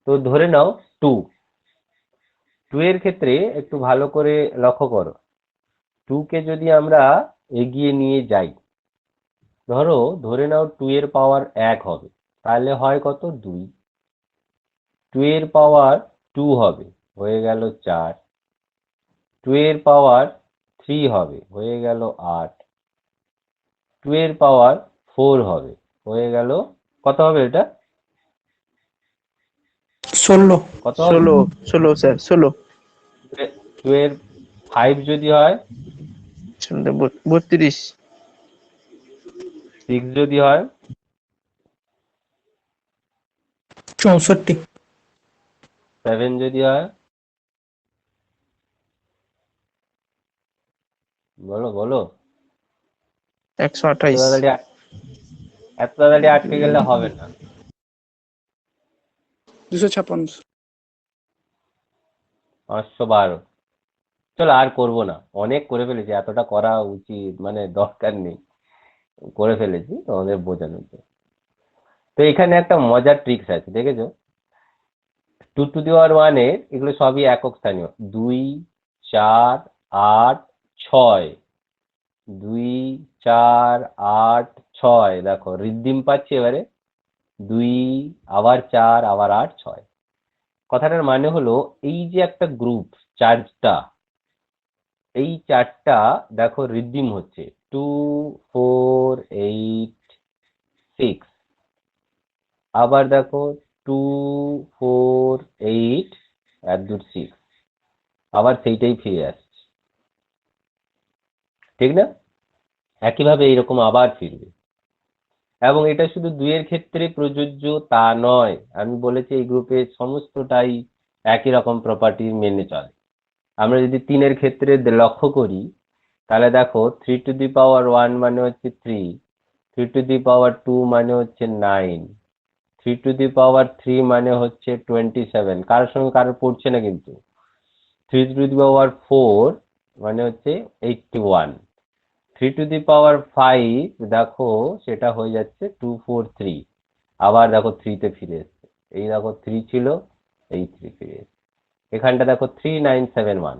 তো ধরে নাও 2 এর ক্ষেত্রে একটু ভালো করে লক্ষ্য করো। 2 কে যদি আমরা এগিয়ে নিয়ে যাই, ধরে নাও 2 এর পাওয়ার 1 হবে, তাহলে হয় কত? 2। 2 এর পাওয়ার 2 হবে, হয়ে গেল 4। 2 এর পাওয়ার 3 হবে, হয়ে গেল 8। 2 এর পাওয়ার 4 হবে, হয়ে গেল কত হবে এটা? 16। কত হবে? 16। 16 স্যার, 16। 2 এর 5 যদি হয়? 32। 6 যদি হয়? 64। 7 যদি হয়? বলো বলো। 128। তাড়াতাড়ি এত তাড়াতাড়ি আটকে গেলে হবে না। 256। 512। চলো আর করবো না, অনেক করে ফেলেছি, এতটা করা উচিত মানে দরকার নেই, করে ফেলেছি তোমাদের বোঝানোর জন্য। তো এখানে একটা মজার ট্রিক্স আছে, দেখেছো? 2 to the power 1 এর এগুলো সবই একক স্থানীয়। 2, 4, 8, 6, 2, 4, 8, 6, দেখো রিদ্দিম পাচ্ছি এবারে। 2, আবার 4, আবার 8, 6। কথাটার মানে হলো এই যে একটা গ্রুপ চারটা, এই চারটা দেখো রিদ্দিম হচ্ছে 2, 4, 8, 6। আবার দেখো 2, 4, 8 আর 2, 6, আবার সেইটাই ফিরে আসছে, ঠিক না? একইভাবে এইরকম আবার ফিরবে। এবং এটা শুধু 2 এর ক্ষেত্রে প্রযোজ্য তা নয়, আমি বলেছি এই গ্রুপের সমস্তটাই একই রকম প্রপার্টি মেনে চলে। আমরা যদি 3 এর ক্ষেত্রে লক্ষ্য করি, তাহলে দেখো 3 to the power 1 মানে হচ্ছে 3, 3 to the power 2 মানে হচ্ছে 9, 3 to the power 3 মানে হচ্ছে 27, কারোর সঙ্গে কারোর পড়ছে না কিন্তু। 3 to the power 4 মানে হচ্ছে 81, 3 to the power 5 দেখো সেটা হয়ে যাচ্ছে 243, আবার দেখো 3 তে ফিরে এসছে। এই দেখো 3 ছিল, এই 3 ফিরে এসছে। এখানটা দেখো 3971,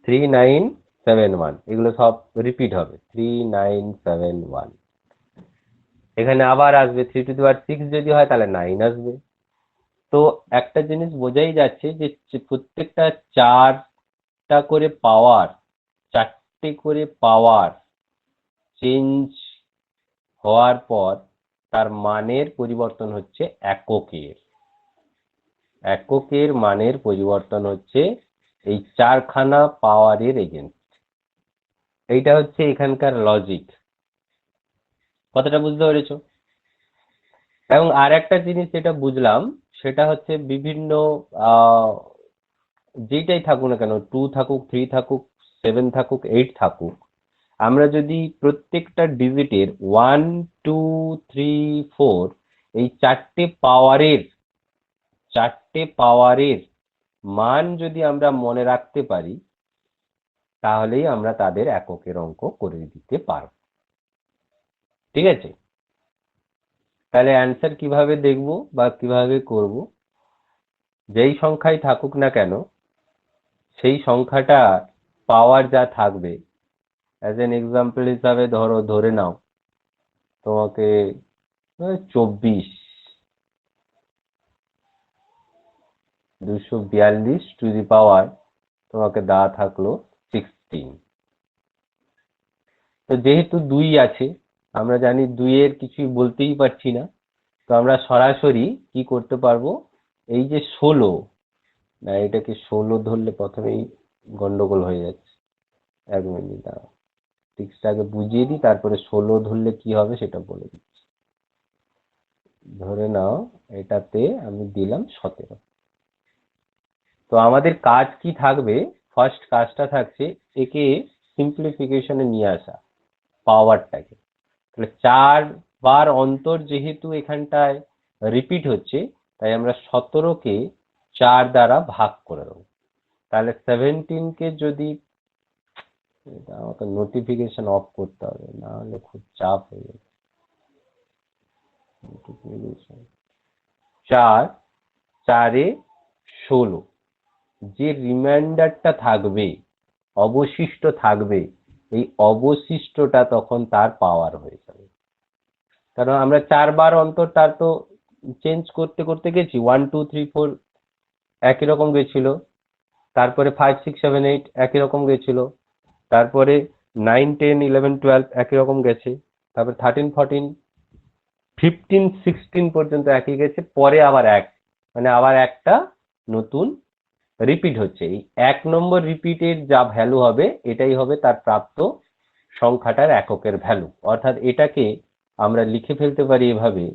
3971, এগুলো সব রিপিট হবে 3971। এখানে আবার আসবে 3 to the power 6, যদি হয় তাহলে 9 আসবে। তো একটা জিনিস বোঝাই যাচ্ছে যে প্রত্যেকটা চারটা করে পাওয়ার, চারটে করে পাওয়ার চেঞ্জ হওয়ার পর তার মানের পরিবর্তন হচ্ছে এককের। এককের মানের পরিবর্তন হচ্ছে এই চারখানা পাওয়ারের এগেনস্ট। এইটা হচ্ছে এখানকার লজিক। কথাটা বুঝতে পেরেছো? এবং আর একটা জিনিস যেটা বুঝলাম সেটা হচ্ছে বিভিন্ন যেটাই থাকুক না কেন, 2 থাকুক, 3 থাকুক, 7 থাকুক, 8 থাকুক, আমরা যদি প্রত্যেকটা ডিজিটের 1, 2, 3, 4 এই চারটে পাওয়ারের মান যদি আমরা মনে রাখতে পারি, তাহলেই আমরা তাদের এককের অঙ্ক করে দিতে পারব। ঠিক আছে? তাহলে অ্যান্সার কিভাবে দেখব বা কিভাবে করব? যেই সংখ্যাই থাকুক না কেন, সেই সংখ্যাটা পাওয়ার যা থাকবে, অ্যাজ এন এক্সাম্পল হিসাবে ধরে নাও তোমাকে 24, 242 টু দি পাওয়ার তোমাকে দেওয়া থাকলো 16। তো যেহেতু 2 আছে, আমরা জানি 2 এর কিছুই বলতেই পারছি না, তো আমরা সরাসরি কি করতে পারবো, এই যে 16, না এটাকে 16 ধরলে প্রথমেই গন্ডগোল হয়ে যাচ্ছে। 1 মিনিট দাঁড়াও, ট্রিক্সটা আগে বুঝিয়ে দিই, তারপরে 16 ধরলে কি হবে সেটা বলে দিচ্ছি। ধরে নাও এটাতে আমি দিলাম 17। তো আমাদের কাজ কি থাকবে? ফার্স্ট কাজটা থাকছে একে সিম্পলিফিকেশনে নিয়ে আসা, পাওয়ারটাকে। তাহলে 4 বার অন্তর যেহেতু এখানটায় রিপিট হচ্ছে, তাই আমরা 17কে 4 দ্বারা ভাগ করে দেবো। তাহলে 17কে যদি, এটা আমাকে নোটিফিকেশন অফ করতে হবে, না হলে খুব চাপ হয়ে যাবে। নোটিফিকেশন 4, 4 এ 16, যে রিমাইন্ডারটা থাকবে, অবশিষ্ট থাকবে, এই অবশিষ্টটা তখন তার পাওয়ার হয়ে যাবে। কারণ আমরা 4 বার অন্তর তার তো চেঞ্জ করতে করতে গেছি, 1, 2, 3, 4 একই রকম গেছিল, তারপরে 5, 6, 7, 8 একই রকম গেছিল, তারপরে 9, 10, 11, 12 একই রকম গেছে, তারপরে 13, 14, 15, 16 পর্যন্ত একই গেছে, পরে আবার মানে আবার একটা নতুন রিপিট হচ্ছে। এই 1 নম্বর রিপিটের যা ভ্যালু হবে, এটাই হবে তার প্রাপ্ত সংখ্যাটার এককের ভ্যালু। অর্থাৎ এটাকে আমরা লিখে ফেলতে পারি এভাবে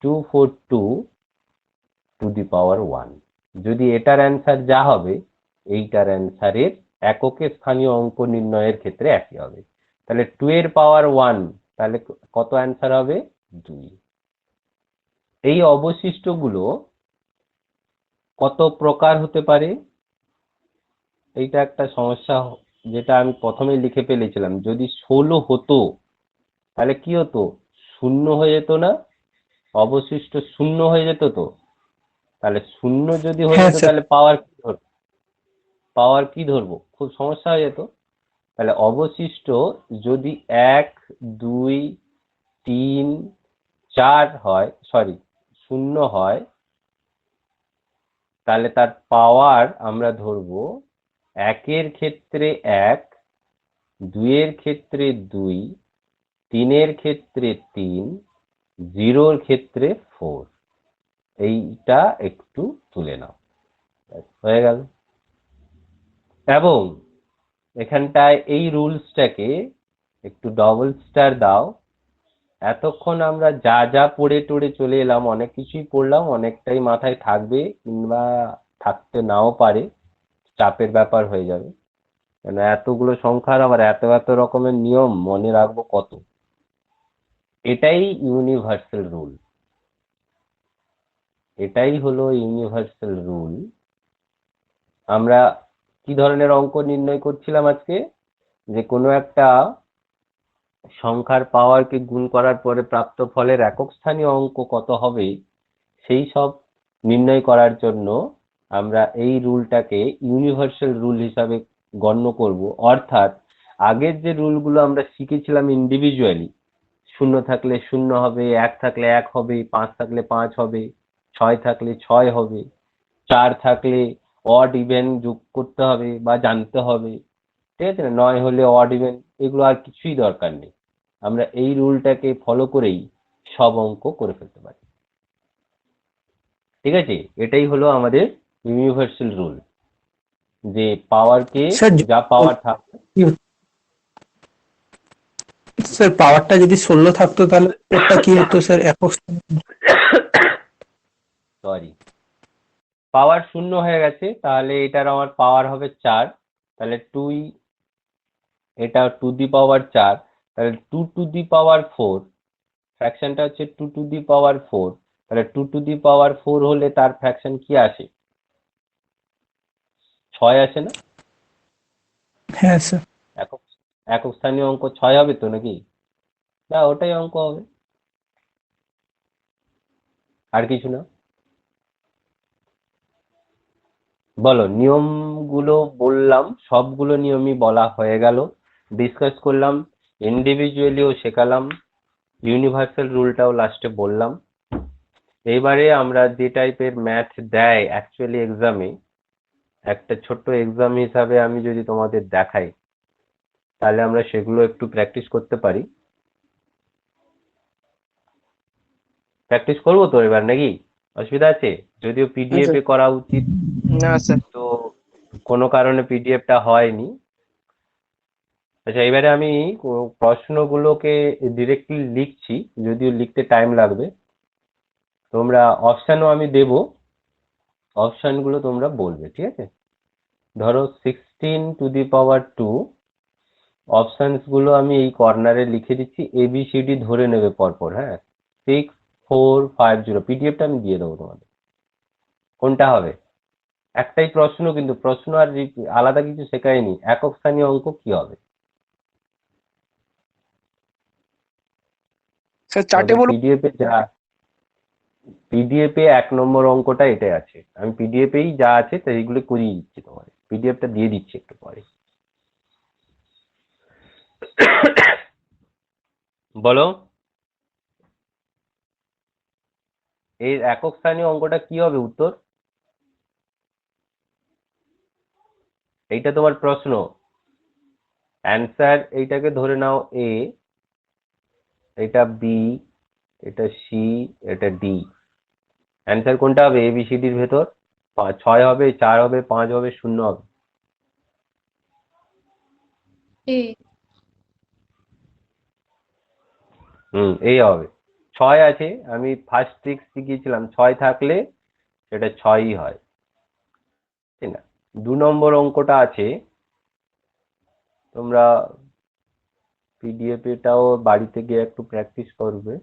242 টু দি পাওয়ার 1। যদি এটার অ্যান্সার যা হবে, এইটার অ্যান্সারের এককের স্থানীয় অঙ্ক নির্ণয়ের ক্ষেত্রে একই হবে। তাহলে 2 এর পাওয়ার 1 তাহলে কত অ্যান্সার হবে? 2। এই অবশিষ্টগুলো কত প্রকার হতে পারে? এইটা একটা সমস্যা, যেটা আমি প্রথমেই লিখে ফেলেছিলাম। যদি 16 হতো তাহলে কি হতো? শূন্য হয়ে যেত না? অবশিষ্ট শূন্য হয়ে যেত তো? তাহলে শূন্য যদি হয়ে হ্যাঁ যেত স্যার। তাহলে পাওয়ার কি ধরবো? খুব সমস্যা হয়ে যেত। তাহলে অবশিষ্ট যদি 1, 2, 3, 4 হয়, সরি 0 হয়, তাহলে তার পাওয়ার আমরা ধরবো 1 এর ক্ষেত্রে 1, 2 এর ক্ষেত্রে 2, 3 এর ক্ষেত্রে 3, 0 এর ক্ষেত্রে 4। এইটা একটু তুলে নাও, হয়ে গেল। এবং এখানটায় এই রুলসটাকে একটু ডবল স্টার দাও। এতক্ষণ আমরা যা যা পড়ে টড়ে চলে এলাম, অনেক কিছুই পড়লাম, অনেকটাই মাথায় থাকবে কিংবা থাকতে নাও পারে, চাপের ব্যাপার হয়ে যাবে। কেন এতগুলো সংখ্যার আবার এত এত রকমের নিয়ম মনে রাখবো কত? এটাই ইউনিভার্সাল রুল, এটাই হলো ইউনিভার্সাল রুল। আমরা কি ধরনের অঙ্ক নির্ণয় করছিলাম আজকে? যে কোনো একটা সংখ্যার পাওয়ারকে গুণ করার পরে প্রাপ্ত ফলের একক স্থানীয় অঙ্ক কত হবে, সেই সব নির্ণয় করার জন্য আমরা এই রুলটাকে ইউনিভার্সাল রুল হিসাবে গণ্য করব। অর্থাৎ আগের যে রুলগুলো আমরা শিখেছিলাম ইন্ডিভিজুয়ালি, 0 থাকলে 0 হবে, 1 থাকলে 1 হবে, 5 থাকলে 5 হবে, 6 থাকলে 6 হবে, 4 থাকলে অড ইভেন যোগ করতে হবে বা জানতে হবে, ঠিক আছে না? 9 হলে অড ইভেন, এগুলো আর কিছুই দরকার নেই। আমরা এই রুলটাকে ফলো করেই সব অঙ্ক করে ফেলতে পারি, ঠিক আছে? এটাই হলো আমাদের ইউনিভার্সাল রুল, যে পাওয়ারকে স্যার যা পাওয়ার থাকবে। স্যার পাওয়ারটা যদি 16 থাকতো তাহলে ওটা কি হতো স্যার? একক স্থানীয় অঙ্ক। সরি, পাওয়ার 0 হয়ে গেছে, তাহলে এটার আমার পাওয়ার হবে 4। তাহলে 2, এটা 2 দি পাওয়ার 4, তাহলে 2 টু দি পাওয়ার 4, ফ্র্যাকশনটা হচ্ছে 2 টু দি পাওয়ার 4। তাহলে 2 টু দি পাওয়ার 4 হলে তার ফ্র্যাকশন কি আসে? 6 আসে না? হ্যাঁ স্যার। একক একক স্থানীয় অঙ্ক 6 হবে তো নাকি? না, ওটাই অঙ্ক হবে, আর কিছু না। বলো, নিয়মগুলো বললাম, সবগুলো নিয়মই বলা হয়ে গেল, ডিসকাস করলাম, ইন্ডিভিজুয়ালিও শেখালাম, ইউনিভার্সাল রুলটাও লাস্টে বললাম। এইবারে আমরা যে টাইপের ম্যাথ দেয় অ্যাকচুয়ালি এক্সামে, একটা ছোট্ট এক্সাম হিসাবে আমি যদি তোমাদের দেখাই, তাহলে আমরা সেগুলো একটু প্র্যাকটিস করতে পারি। প্র্যাকটিস করবো তো এবার নাকি? অসুবিধা আছে? যদিও পিডিএফ এ করা উচিত, না স্যার। তো কোনো কারণে পিডিএফটা হয়নি। আচ্ছা, এবারে আমি প্রশ্নগুলোকে ডিরেক্টলি লিখছি, যদিও লিখতে টাইম লাগবে। তোমরা অপশানও আমি দেব, অপশানগুলো তোমরা বলবে, ঠিক আছে? ধরো 16 টু দি পাওয়ার 2, অপশানস গুলো আমি এই কর্নারে লিখে দিচ্ছি, ABCD ধরে নেবে পরপর, হ্যাঁ? 6, 4, 5, 0। পিডিএফটা আমি দিয়ে দেবো তোমাদের। কোনটা হবে? একটাই প্রশ্ন, কিন্তু প্রশ্ন আর আলাদা কিছু শেখায়নি। একক স্থানীয় অঙ্ক কি হবে? স্যার চারটে বলুন। পিডিএফে 1 নম্বর অঙ্কটা এটাই আছে। আমি পিডিএফেই যা আছে সেইগুলো করিয়ে দিচ্ছি তোমার, পিডিএফটা দিয়ে দিচ্ছি একটু পরে। বলো, এই একক স্থানীয় অঙ্কটা কি হবে উত্তর? এইটা তোমার প্রশ্ন, অ্যান্সার এইটাকে ধরে নাও এ, এটা বি, এটা সি, এটা ডি। অ্যান্সার কোনটা হবে এবিসিডির ভেতর? 6 হবে, 4 হবে, 5 হবে, 0 হবে? এই হবে। 6 আছে, আমি ফার্স্ট ট্রিক্স শিখিয়েছিলাম, 6 থাকলে সেটা 6ই হয়, ঠিক না? 2 নম্বর অঙ্কটা আছে, তোমরা পিডিএফ এটাও বাড়িতে গিয়ে একটু প্র্যাকটিস করবে।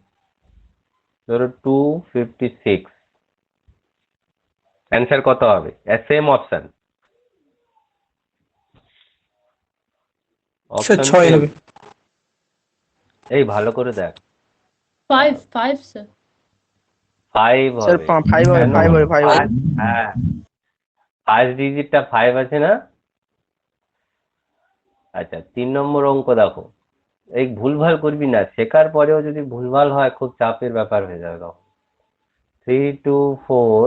ধরো 256, অ্যান্সার কত হবে? সেম অপশন, স্যার অপশন 6 হবে। এই ভালো করে দেখ, 5 sir. 5 স্যার হবে। 5 হবে, কেন? 5 হবে, 5 হবে। হ্যাঁ, ফার্স্ট ডিজিটটা 5 আছে না? আচ্ছা, 3 নম্বর অঙ্ক দেখো, এই ভুলভাল করবি না, শেখার পরেও যদি ভুলভাল হয় খুব চাপের ব্যাপার হয়ে যাবে তখন। 3 2 4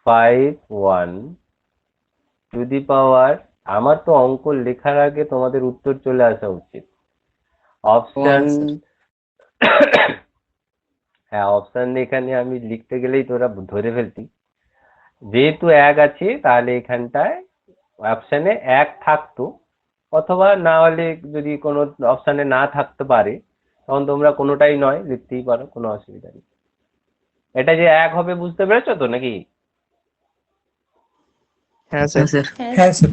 5 1 টু দি পাওয়ার, আমার তো অঙ্ক লেখার আগে তোমাদের উত্তর চলে আসা উচিত। অপশন, হ্যাঁ অপশন এখানে আমি লিখতে গেলেই তোরা ধরে ফেলতি। যেহেতু 1 আছে তাহলে এখানটায় অপশনে 1 থাকতো, অথবা না হলে যদি কোনো অপশনে না থাকতে পারে তখন তোমরা কোনোটাই নয় লিখতেই পারো, কোনো অসুবিধা নেই। এটা যে 1 হবে বুঝতে পেরেছো তো নাকি? হ্যাঁ স্যার। হ্যাঁ স্যার।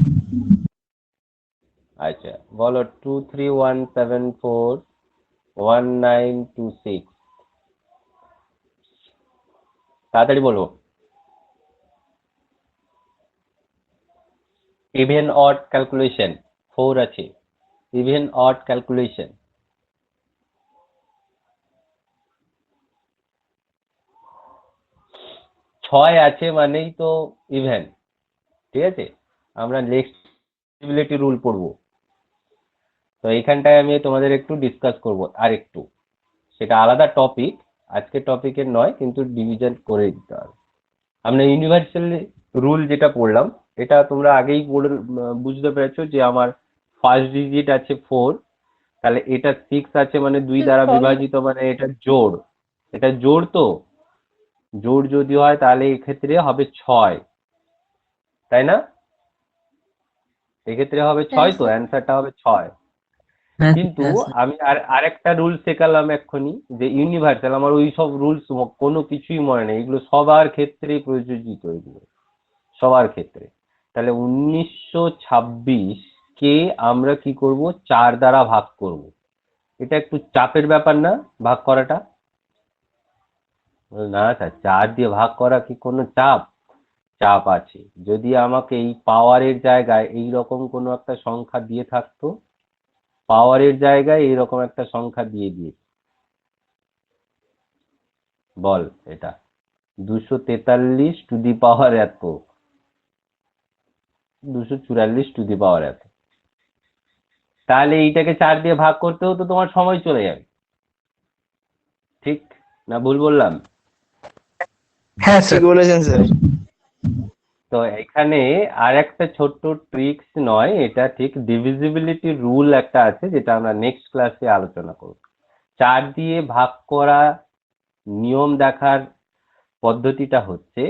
আচ্ছা বলো, 231741926, তাড়াতাড়ি বলো। ইভেন অড ক্যালকুলেশন 4 আছে, ইভেন অড ক্যালকুলেশন। ছয় আছে মানেই তো ইভেন, ঠিক আছে? আমরা নেক্সট ডিভিজিবিলিটি রুল পড়বো, তো এইখানটায় আমি তোমাদের একটু ডিসকাস করব আর একটু, সেটা আলাদা টপিক, আজকে টপিকের নয়, কিন্তু ডিভিশন করে দিতে হবে। আমরা ইউনিভার্সাল রুল যেটা পড়লাম এটা তোমরা আগেই বুঝতে পেরেছো যে আমার ফার্স্ট ডিজিট আছে 4, তাহলে এটা 6 আছে মানে 2 দ্বারা বিভাজিত মানে এটা জোড়, এটা জোড়, তো জোড় যদি হয় তাহলে এক্ষেত্রে হবে 6, তাই না? এক্ষেত্রে হবে 6, তো অ্যান্সারটা হবে 6। কিন্তু আমি আরেকটা রুল শেখালাম এক্ষুনি, যে ইউনিভার্সাল, আমার ওই সব রুলস কোনো কিছুই মনে নেই, এগুলো সবার ক্ষেত্রেই প্রযোজিত, এগুলো সবার ক্ষেত্রে। তাহলে 1926 কে আমরা কি করব, 4 দ্বারা ভাগ করব। এটা একটু চাপের ব্যাপার না ভাগ করাটা? না স্যার, 4 দিয়ে ভাগ করা কি কোনো চাপ? চাপ আছে। যদি আমাকে এই পাওয়ারের জায়গায় এই রকম কোনো একটা সংখ্যা দিয়ে থাকতো, পাওয়ারের জায়গায় এইরকম একটা সংখ্যা দিয়ে দিয়েছে, বল এটা 243 টু দি পাওয়ার এত, 244 টু দি পাওয়ার এত, তাহলে এইটাকে 4 দিয়ে ভাগ করতেও তো তোমার সময় চলে যাবে, ঠিক না ভুল বললাম? হ্যাঁ ঠিক স্যার। বলেছেন স্যার। তো এখানে আর একটা ছোট্ট ট্রিক্স নয়, এটা ঠিক ডিভিজিবিলিটি রুল একটা আছে, যেটা আমরা নেক্সট ক্লাসে আলোচনা করব। 4 দিয়ে ভাগ করা নিয়ম দেখার পদ্ধতিটা হচ্ছে,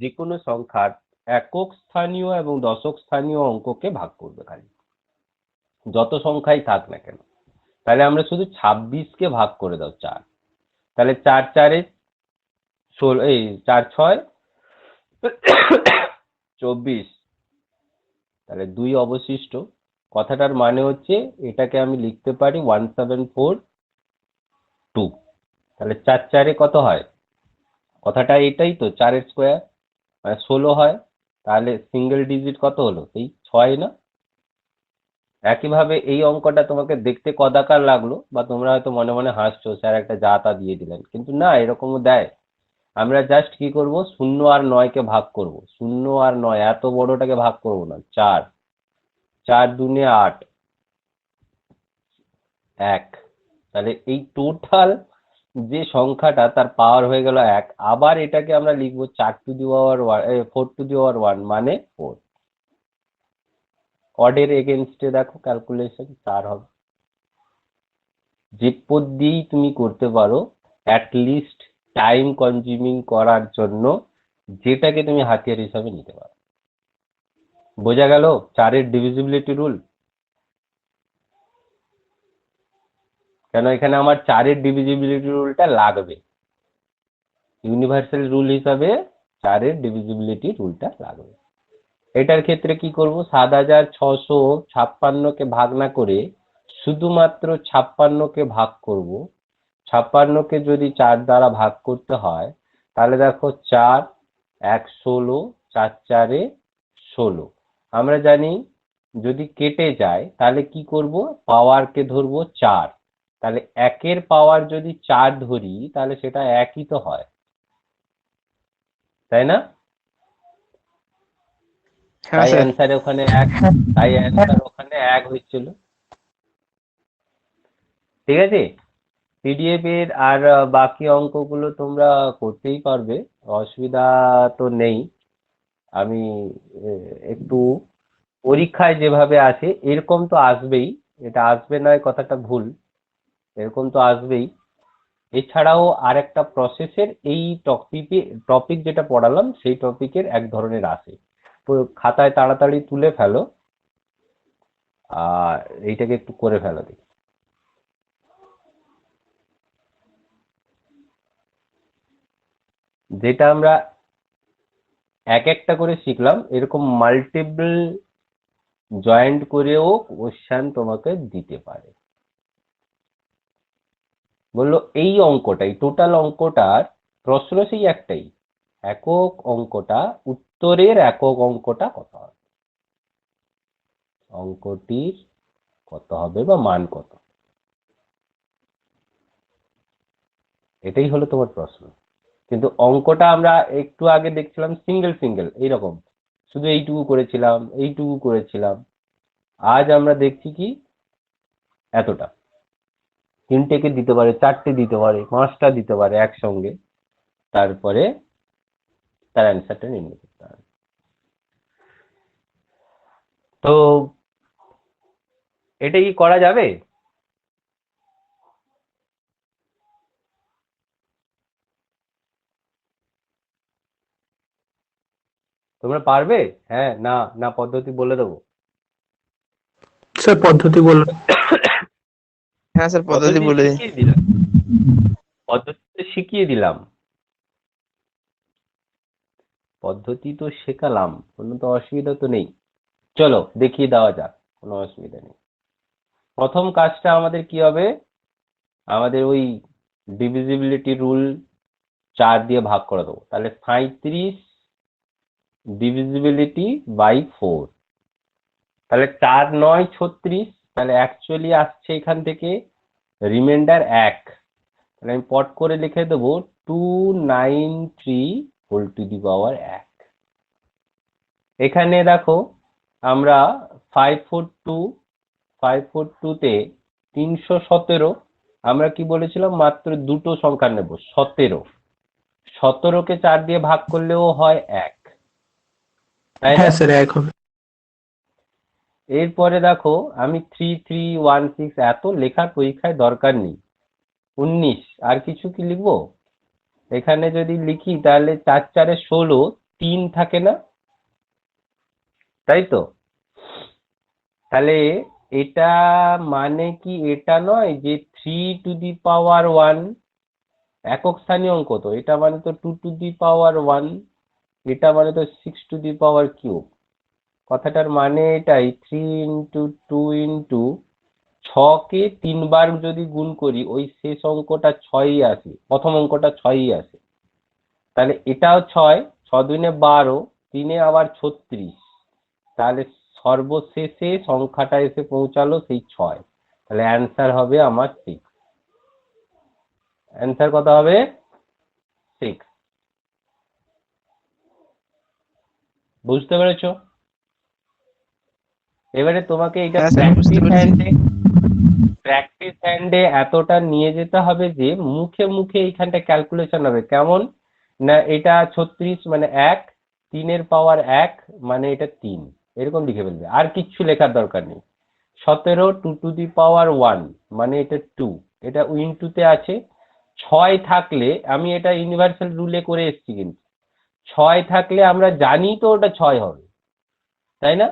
যে কোনো সংখ্যার একক স্থানীয় এবং দশক স্থানীয় অঙ্ককে ভাগ করবে, খালি যত সংখ্যাই থাক না কেন। তাহলে আমরা শুধু 26কে ভাগ করে দাও 4, তাহলে 4 4 16, এই 4 6 24, তাহলে 2 অবশিষ্ট। কথাটার মানে হচ্ছে এটাকে আমি লিখতে পারি 1742, তাহলে 4 4 কত হয়? কথাটা এটাই তো, 4 এর স্কোয়ার মানে 16 হয়, তাহলে সিঙ্গেল ডিজিট কত হলো? এই 6 না? একইভাবে এই অঙ্কটা তোমাকে দেখতে কদাকার লাগলো, বা তোমরা হয়তো মনে মনে হাসছো, স্যার একটা যা তা দিয়ে দিলেন, কিন্তু না, এরকমও দেয়। আমরা জাস্ট কি করব, 0 আর 9 কে ভাগ করব, 0 আর 9 এত বড়টাকে ভাগ করব না, 4 4 দুনে 8 1, তাহলে এই টোটাল যে সংখ্যাটা তার পাওয়ার হয়ে গেল 1। আবার এটাকে আমরা লিখবো 4 to the power 1, 4 to the পাওয়ার 1 মানে 4। অডের এগেনস্টে দেখো ক্যালকুলেশন 4 হবে। যে পদ্ধতিই তুমি করতে পারো, অ্যাট লিস্ট টাইম কনজিউমিং করার জন্য, যেটাকে তুমি হাতিয়ার হিসাবে নিতে পারো। বোঝা গেল 4 এর ডিভিজিবিলিটি রুল? কেন এখানে আমার 4 এর ডিভিজিবিলিটি রুলটা লাগবে, ইউনিভার্সাল রুল হিসাবে 4 এর ডিভিজিবিলিটি রুলটা লাগবে। এটার ক্ষেত্রে কি করব, 7656কে ভাগ না করে শুধুমাত্র 56কে ভাগ করব। 56কে যদি 4 দ্বারা ভাগ করতে হয় তাহলে দেখো 4 1 16, 4 4 16। আমরা জানি যদি কেটে যায় তাহলে কি করব, পাওয়ারকে ধরবো 4। তাহলে 1-এর পাওয়ার যদি 4 ধরি তাহলে সেটা একই তো হয়, তাই না? হ্যাঁ তাই স্যার। অ্যান্সার ওখানে 1, তাই অ্যান্সার ওখানে 1 হচ্ছিল। ঠিক আছে, পিডিএফ এর আর বাকি অঙ্কগুলো তোমরা করতেই পারবে, অসুবিধা তো নেই। আমি একটু পরীক্ষায় যেভাবে আসে এরকম তো আসবেই, এটা আসবে নয় কথাটা ভুল, এরকম তো আসবেই। এছাড়াও আরেকটা প্রসেসের এই টপিক যেটা পড়ালাম সেই টপিকের এক ধরনের আসে, তো খাতায় তাড়াতাড়ি তুলে ফেলো আর এইটাকে একটু করে ফেলো দেখি। যেটা আমরা এক একটা করে শিখলাম, এরকম মাল্টিপল জয়েন্ট করেও কোশ্চেন তোমাকে দিতে পারে। বললো এই অঙ্কটাই, টোটাল অঙ্কটার প্রশ্ন সেই একটাই, একক অঙ্কটা, উত্তরের একক অঙ্কটা কত হবে, অঙ্কটির কত হবে বা মান কত, এটাই হলো তোমার প্রশ্ন। কিন্তু অঙ্কটা আমরা একটু আগে দেখছিলাম সিঙ্গেল এইরকম, শুধু এইটুকু করেছিলাম। আজ আমরা দেখছি কি এতটা, 3টেকে দিতে পারে, 4টে দিতে পারে, 5টা দিতে পারে একসঙ্গে, তারপরে তার অ্যান্সারটা নির্ণয় করতে হবে। তো এটা কি করা যাবে? তোমরা পারবে? হ্যাঁ না না পদ্ধতি বলে দেবো? স্যার পদ্ধতি বলুন। হ্যাঁ স্যার, পদ্ধতি বলে দিন। শিখিয়ে দিলাম, পদ্ধতি শিখিয়ে দিলাম, পদ্ধতি তো শেখালাম, কোনো তো অসুবিধা তো নেই। চলো দেখিয়ে দেওয়া যাক, কোনো অসুবিধা নেই। প্রথম কাজটা আমাদের কি হবে, আমাদের ওই ডিভিজিবিলিটি রুল 4 দিয়ে ভাগ করে দেবো। তাহলে 35 ডিভিজিবিলিটি বাই 4, তাহলে 4 9 36, তাহলে অ্যাকচুয়ালি আসছে এখান থেকে রিমাইন্ডার 1। তাহলে আমি পট করে লিখে দেবো 293 হোল টু দি পাওয়ার 1। এখানে দেখো আমরা 542 তে 317, আমরা কি বলেছিলাম মাত্র দুটো সংখ্যা নেব, 17। 17কে 4 দিয়ে ভাগ করলেও হয় 1, তাই না? হ্যাঁ স্যার 1 হবে। এরপরে দেখো আমি 3316, এত লেখার পরীক্ষায় দরকার নেই। 19, আর কিছু কি লিখবো? এখানে যদি লিখি তাহলে 4 4 16, 3 থাকে না, তাই তো? তাহলে এটা মানে কি এটা নয় যে 3 টু দি পাওয়ার 1, একক স্থানীয় অঙ্ক তো, এটা মানে তো 2 টু দি পাওয়ার 1, এটা মানে তো 6 টু দি পাওয়ার কিউব। কথাটার মানে এটাই, 3 ইন্টু 2 ইন্টু 6কে 3 বার যদি গুণ করি ওই শেষ অঙ্কটা 6ই আসে, প্রথম অঙ্কটা 6ই আসে। তাহলে এটাও 6, 6 দুগুণে 12, 3-এ আবার 36, তাহলে সর্বশেষে সংখ্যাটা এসে পৌঁছালো সেই 6। তাহলে অ্যান্সার হবে আমার 6। অ্যান্সার কত হবে? 6। বুঝতে পেরেছো? এবারে তোমাকে এটা হ্যাঁ স্যার, বুঝতে পেরেছি। প্র্যাকটিস হ্যান্ডে এতটা নিয়ে যেতে হবে যে মুখে মুখে এইখানটা ক্যালকুলেশন হবে। কেমন না, এটা 36 মানে 1, 3-এর পাওয়ার 1 মানে এটা 3, এরকম লিখে ফেলবে, আর কিচ্ছু লেখার দরকার নেই। 17 2 টু দি পাওয়ার 1 মানে এটা 2, এটা ইনটুতে আছে। 6 থাকলে, আমি এটা ইউনিভার্সাল রুলে করে এসেছি, কিন্তু 6 থাকলে আমরা জানি তো ওটা 6 হবে, তাই না?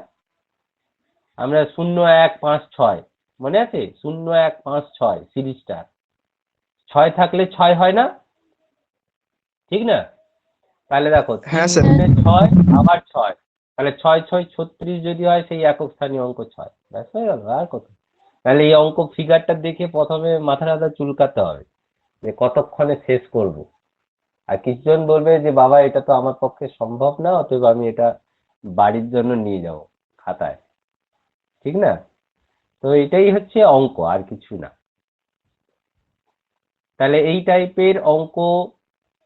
আমরা 0 1 5 6, মনে আছে? 0 1 5 6 সিরিজটা, 6 থাকলে 6 হয় না, ঠিক না? তাহলে দেখো 3 হ্যাঁ স্যার। গুণে 6 আবার 6, তাহলে 6 6 36 যদি হয় সেই একক স্থানীয় অঙ্ক 6, ব্যাস হয়ে গেল, আর কত। তাহলে এই অঙ্ক ফিগারটা দেখে প্রথমে মাথা চুলকাতে হবে যে কতক্ষণে শেষ করব। আর কিছুজন বলবে যে বাবা এটা তো আমার পক্ষে সম্ভব না, অতএব আমি এটা বাড়ির জন্য নিয়ে যাব খাতায়, ঠিক না? তো এটাই হচ্ছে অঙ্ক, আর কিছু না। তাহলে এই টাইপের অঙ্ক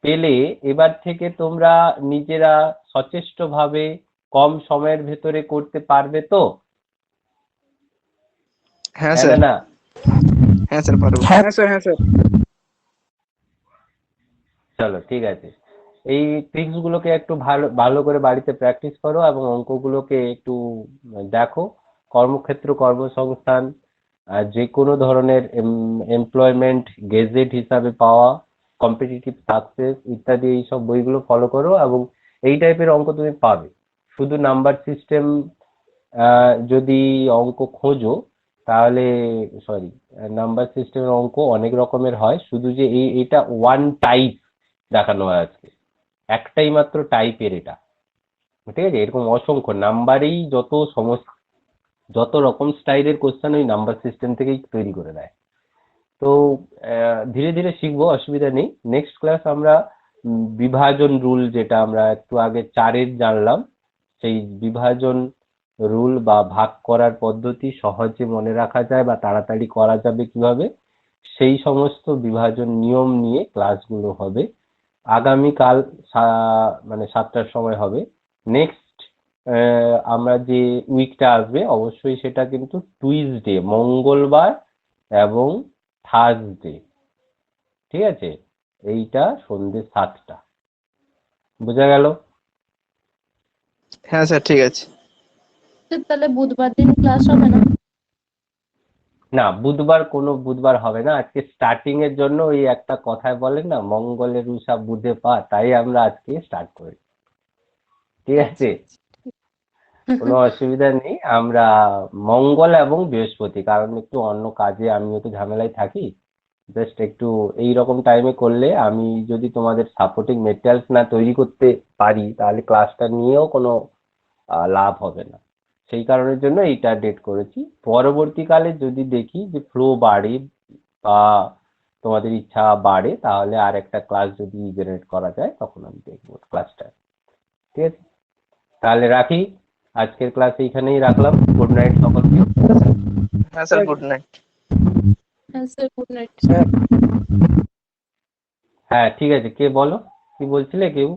পেলে এবার থেকে তোমরা নিজেরা সচেষ্ট ভাবে কম সময়ের ভেতরে করতে পারবে তো? হ্যাঁ হ্যাঁ স্যার, না? হ্যাঁ স্যার পারবো। হ্যাঁ হ্যাঁ স্যার। চলো ঠিক আছে, এই ট্রিক্স গুলোকে একটু ভালো ভালো করে বাড়িতে প্র্যাকটিস করো এবং অঙ্কগুলোকে একটু দেখো। কর্মক্ষেত্র, কর্মসংস্থান, যে কোনো ধরনের এমপ্লয়মেন্ট গেজেট হিসাবে পাওয়া, কম্পিটিটিভ সাকসেস ইত্যাদি এই সব বইগুলো ফলো করো এবং এই টাইপের অঙ্ক তুমি পাবে। শুধু নাম্বার সিস্টেম যদি অঙ্ক খোঁজো তাহলে, সরি, নাম্বার সিস্টেমের অঙ্ক অনেক রকমের হয়, শুধু যে এটা ওয়ান টাইপ দেখানো হয় আজকে, একটাই মাত্র টাইপের এটা, ঠিক আছে? এরকম অসংখ্য নাম্বারেই যত রকম স্টাইলের কোশ্চেন ওই নাম্বার সিস্টেম থেকেই তৈরি করে দেয়। তো ধীরে ধীরে শিখবো, অসুবিধা নেই। নেক্সট ক্লাস আমরা বিভাজন রুল, যেটা আমরা একটু আগে 4-এর জানলাম, সেই বিভাজন রুল বা ভাগ করার পদ্ধতি সহজে মনে রাখা যায় বা তাড়াতাড়ি করা যাবে কিভাবে, সেই সমস্ত বিভাজন নিয়ম নিয়ে ক্লাসগুলো হবে। আগামীকাল মানে 7টার সময় হবে। নেক্সট আমরা যে উইকটা আসবে অবশ্যই সেটা কিন্তু টুইসডে, মঙ্গলবার এবং থার্সডে, ঠিক আছে? এইটা সন্ধ্যে 7টা, বোঝা গেল? হ্যাঁ স্যার ঠিক আছে। স্যার তাহলে বুধবার দিন ক্লাস হবে না? না, বুধবার হবে না। আজকে স্টার্টিং এর জন্য ওই একটা কথায় বলেন না, মঙ্গলের উষা বুধে পা, তাই আমরা আজকে স্টার্ট করি, ঠিক আছে? কোনো অসুবিধা নেই। আমরা মঙ্গল এবং বৃহস্পতি, কারণ একটু অন্য কাজে আমি একটু ঝামেলায় থাকি, জাস্ট একটু এইরকম টাইমে করলে আমি যদি তোমাদের সাপোর্টিং মেটেরিয়ালস না তৈরি করতে পারি তাহলে ক্লাসটা নিয়েও কোনো লাভ হবে না। সেই কারণের জন্য এইটা ডেট করেছি। পরবর্তীকালে যদি দেখি যে ফ্লো বাড়ে বা তোমাদের ইচ্ছা বাড়ে তাহলে আর একটা ক্লাস যদি জেনারেট করা যায় তখন আমি দেখবো ক্লাসটা, ঠিক আছে? তাহলে রাখি, আজকের ক্লাস এইখানেই রাখলাম। গুড নাইট সকলকে। হ্যাঁ স্যার, গুড নাইট। হ্যাঁ স্যার, গুড নাইট। হ্যাঁ ঠিক আছে, কে বলো, কি বলছিলে কেউ?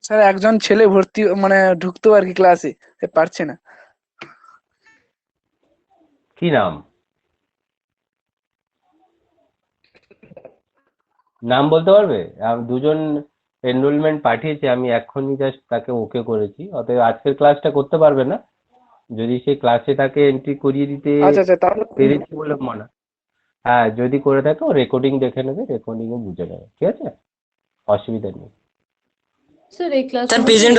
স্যার একজন ছেলে ভর্তি মানে ঢুকতো আর কি ক্লাসে, পারছে না। কি নাম? নাম বলতে পারবে? দুজন এনরোলমেন্ট পাঠিয়েছে, আমি এখনই জাস্ট তাকে ওকে করেছি, অতএব আজকের ক্লাসটা করতে পারবে না। যদি সেই ক্লাসে তাকে এন্ট্রি করিয়ে দিতে আচ্ছা আচ্ছা, তাহলে পেরেছি বলে মনে হয়। হ্যাঁ, যদি করে থাকে ও রেকর্ডিং দেখে নেবে, রেকর্ডিংয়ে বুঝে নেবে, ঠিক আছে? অসুবিধা নেই। স্যার এই ক্লাস স্যার প্রেজেন্ট